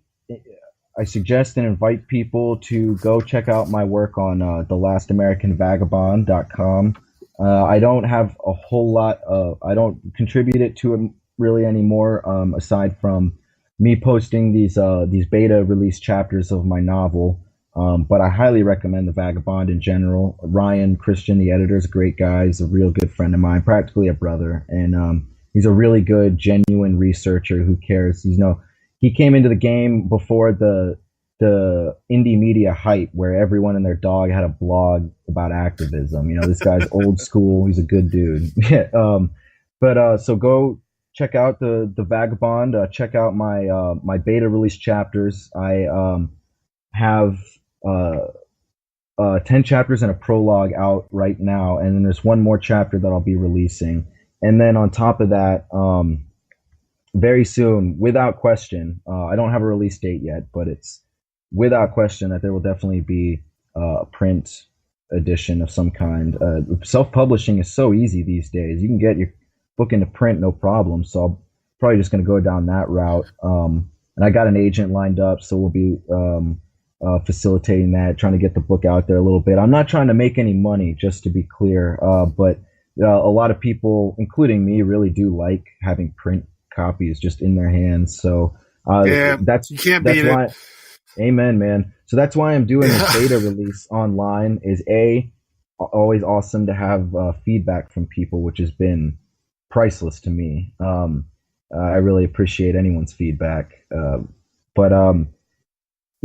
suggest and invite people to go check out my work on thelastamericanvagabond.com. I don't have a whole lot I don't contribute it to it really anymore, aside from me posting these beta release chapters of my novel. But I highly recommend The Vagabond in general. Ryan Christian, the editor, is a great guy. He's a real good friend of mine, practically a brother. And he's a really good, genuine researcher who cares. He came into the game before the indie media hype where everyone and their dog had a blog about activism. This guy's old school. He's a good dude. So go check out the Vagabond. Check out my beta release chapters. I have 10 chapters and a prologue out right now, and then there's one more chapter that I'll be releasing. And then on top of that, very soon, without question, I don't have a release date yet, but it's without question that there will definitely be a print edition of some kind. Self-publishing is so easy these days. You can get your book into print no problem, so I'm probably just going to go down that route. And I got an agent lined up, so we'll be facilitating that, trying to get the book out there a little bit. I'm not trying to make any money, just to be clear, but a lot of people, including me, really do like having print copies just in their hands. So that's why. Amen, man. So that's why I'm doing a beta release online. Is always awesome to have feedback from people, which has been priceless to me. I really appreciate anyone's feedback.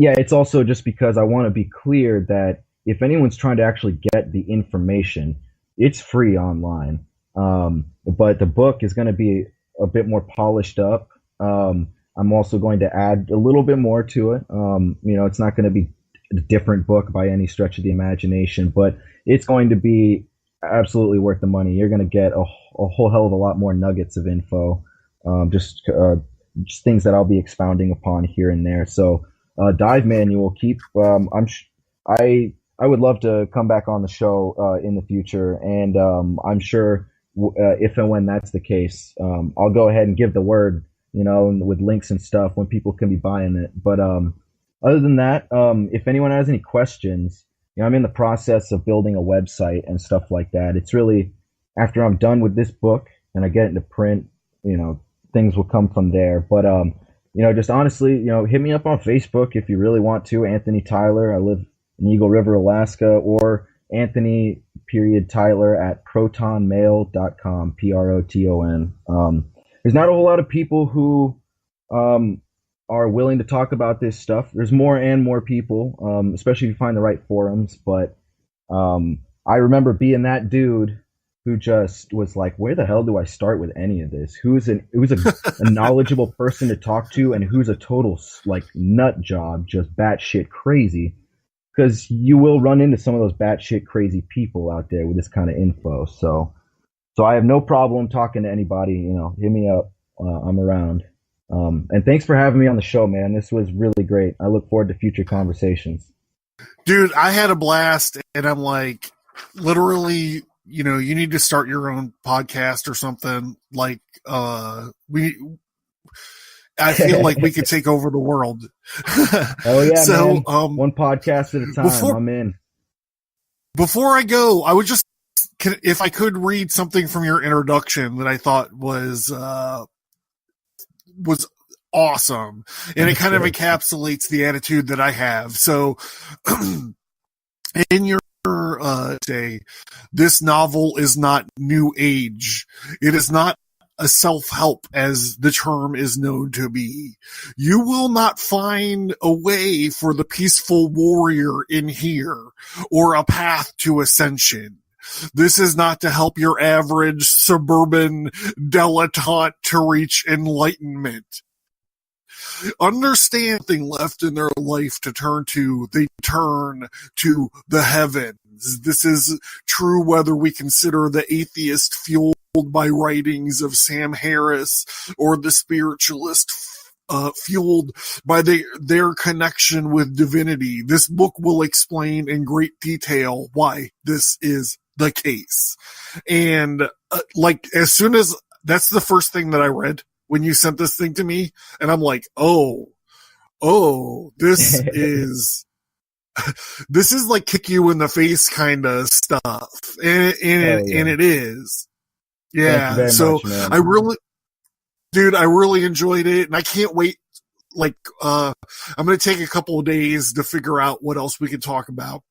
Yeah, it's also just because I want to be clear that if anyone's trying to actually get the information, it's free online. But the book is going to be a bit more polished up. I'm also going to add a little bit more to it. It's not going to be a different book by any stretch of the imagination, but it's going to be absolutely worth the money. You're going to get a whole hell of a lot more nuggets of info, just things that I'll be expounding upon here and there. So Dive Manual, I would love to come back on the show in the future, and I'm sure if and when that's the case, I'll go ahead and give the word, with links and stuff when people can be buying it. But other than that, if anyone has any questions, I'm in the process of building a website and stuff like that. It's really after I'm done with this book and I get it into print, things will come from there. But just honestly, hit me up on Facebook if you really want to. Anthony Tyler. I live in Eagle River, Alaska, or Anthony.Tyler at protonmail.com, PROTON. There's not a whole lot of people who are willing to talk about this stuff. There's more and more people, especially if you find the right forums. But I remember being that dude who just was like, where the hell do I start with any of this? Who's a knowledgeable person to talk to, and who's a total like nut job, just batshit crazy? Because you will run into some of those batshit crazy people out there with this kind of info. So I have no problem talking to anybody. Hit me up. I'm around. And thanks for having me on the show, man. This was really great. I look forward to future conversations. Dude, I had a blast, and I'm like, literally, you need to start your own podcast or something. Like, I feel like we could take over the world. Oh yeah, so, man. One podcast at a time. I'm in. Before I go, I would just, if I could read something from your introduction that I thought was awesome, and it kind of encapsulates the attitude that I have. So, in your say, this novel is not new age. It is not a self-help as the term is known to be. You will not find a way for the peaceful warrior in here, or a path to ascension. This is not to help your average suburban dilettante to reach enlightenment. Understand something left in their life to turn to, they turn to the heavens. This is true whether we consider the atheist fueled by writings of Sam Harris, or the spiritualist fueled by their connection with divinity. This book will explain in great detail why this is the case. And as soon as that's the first thing that I read when you sent this thing to me, and I'm like, oh, this is this is like kick you in the face kind of stuff, and it is. Yeah. So much, I really enjoyed it, and I can't wait. I'm going to take a couple of days to figure out what else we can talk about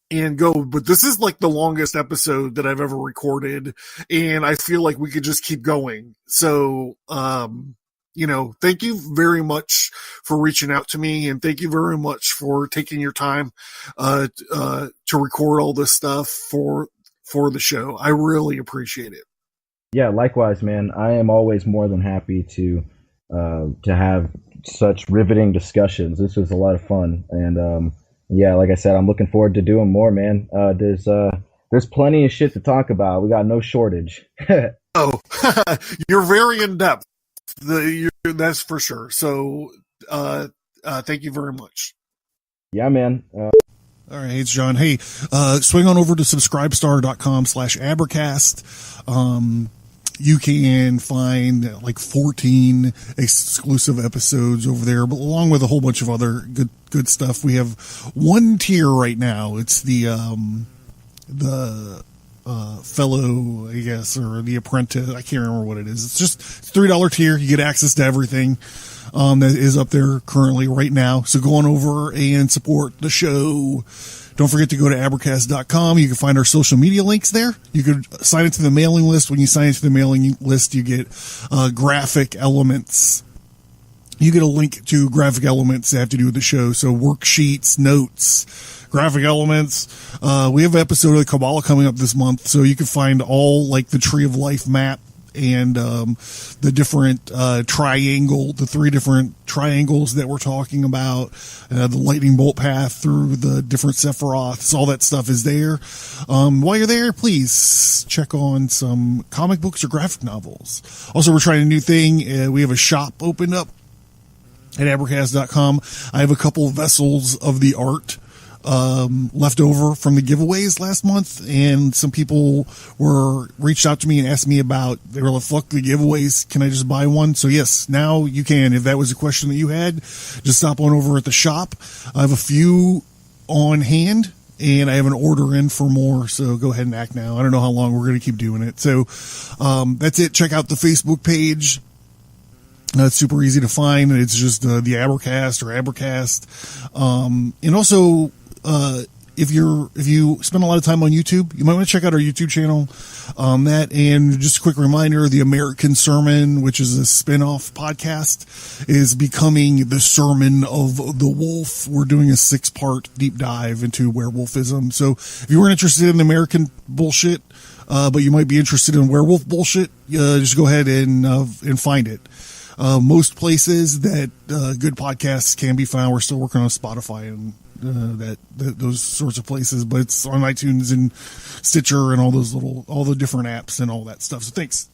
and go. But this is like the longest episode that I've ever recorded, and I feel like we could just keep going. So, thank you very much for reaching out to me, and thank you very much for taking your time, to record all this stuff for the show. I really appreciate it. Yeah, likewise, man. I am always more than happy to have such riveting discussions. This was a lot of fun, and yeah, like I said, I'm looking forward to doing more, man. There's plenty of shit to talk about. We got no shortage. Oh, you're very in depth. That's for sure. So, thank you very much. Yeah, man. All right, it's John. Hey, swing on over to subscribestar.com/abracast. You can find like 14 exclusive episodes over there, but along with a whole bunch of other good stuff. We have one tier right now. It's the fellow, I guess, or the apprentice. I can't remember what it is. It's just $3 tier. You get access to everything that is up there currently right now. So go on over and support the show. Don't forget to go to abracast.com. You can find our social media links there. You could sign into the mailing list. When you sign into the mailing list, you get graphic elements. You get a link to graphic elements that have to do with the show. So worksheets, notes, graphic elements. We have an episode of the Kabbalah coming up this month, so you can find all like the Tree of Life map and the different the 3 different triangles that we're talking about, the lightning bolt path through the different Sephiroths. All that stuff is there. While you're there, please check on some comic books or graphic novels. Also, we're trying a new thing. We have a shop opened up at abracast.com. I have a couple vessels of the art left over from the giveaways last month, and some people reached out to me and asked me about, they were like, fuck the giveaways, can I just buy one? So yes, now you can. If that was a question that you had, just stop on over at the shop. I have a few on hand and I have an order in for more. So go ahead and act now. I don't know how long we're going to keep doing it. So that's it. Check out the Facebook page. It's super easy to find. It's just the Abercast or Abercast. And also, if you spend a lot of time on YouTube, you might want to check out our YouTube channel. That, and just a quick reminder, the American Sermon, which is a spin-off podcast, is becoming the Sermon of the Wolf. We're doing a 6-part deep dive into werewolfism. So if you weren't interested in American bullshit, but you might be interested in werewolf bullshit, just go ahead and find it. Most places that good podcasts can be found. We're still working on Spotify and those sorts of places, but it's on iTunes and Stitcher and all the different apps and all that stuff. So thanks.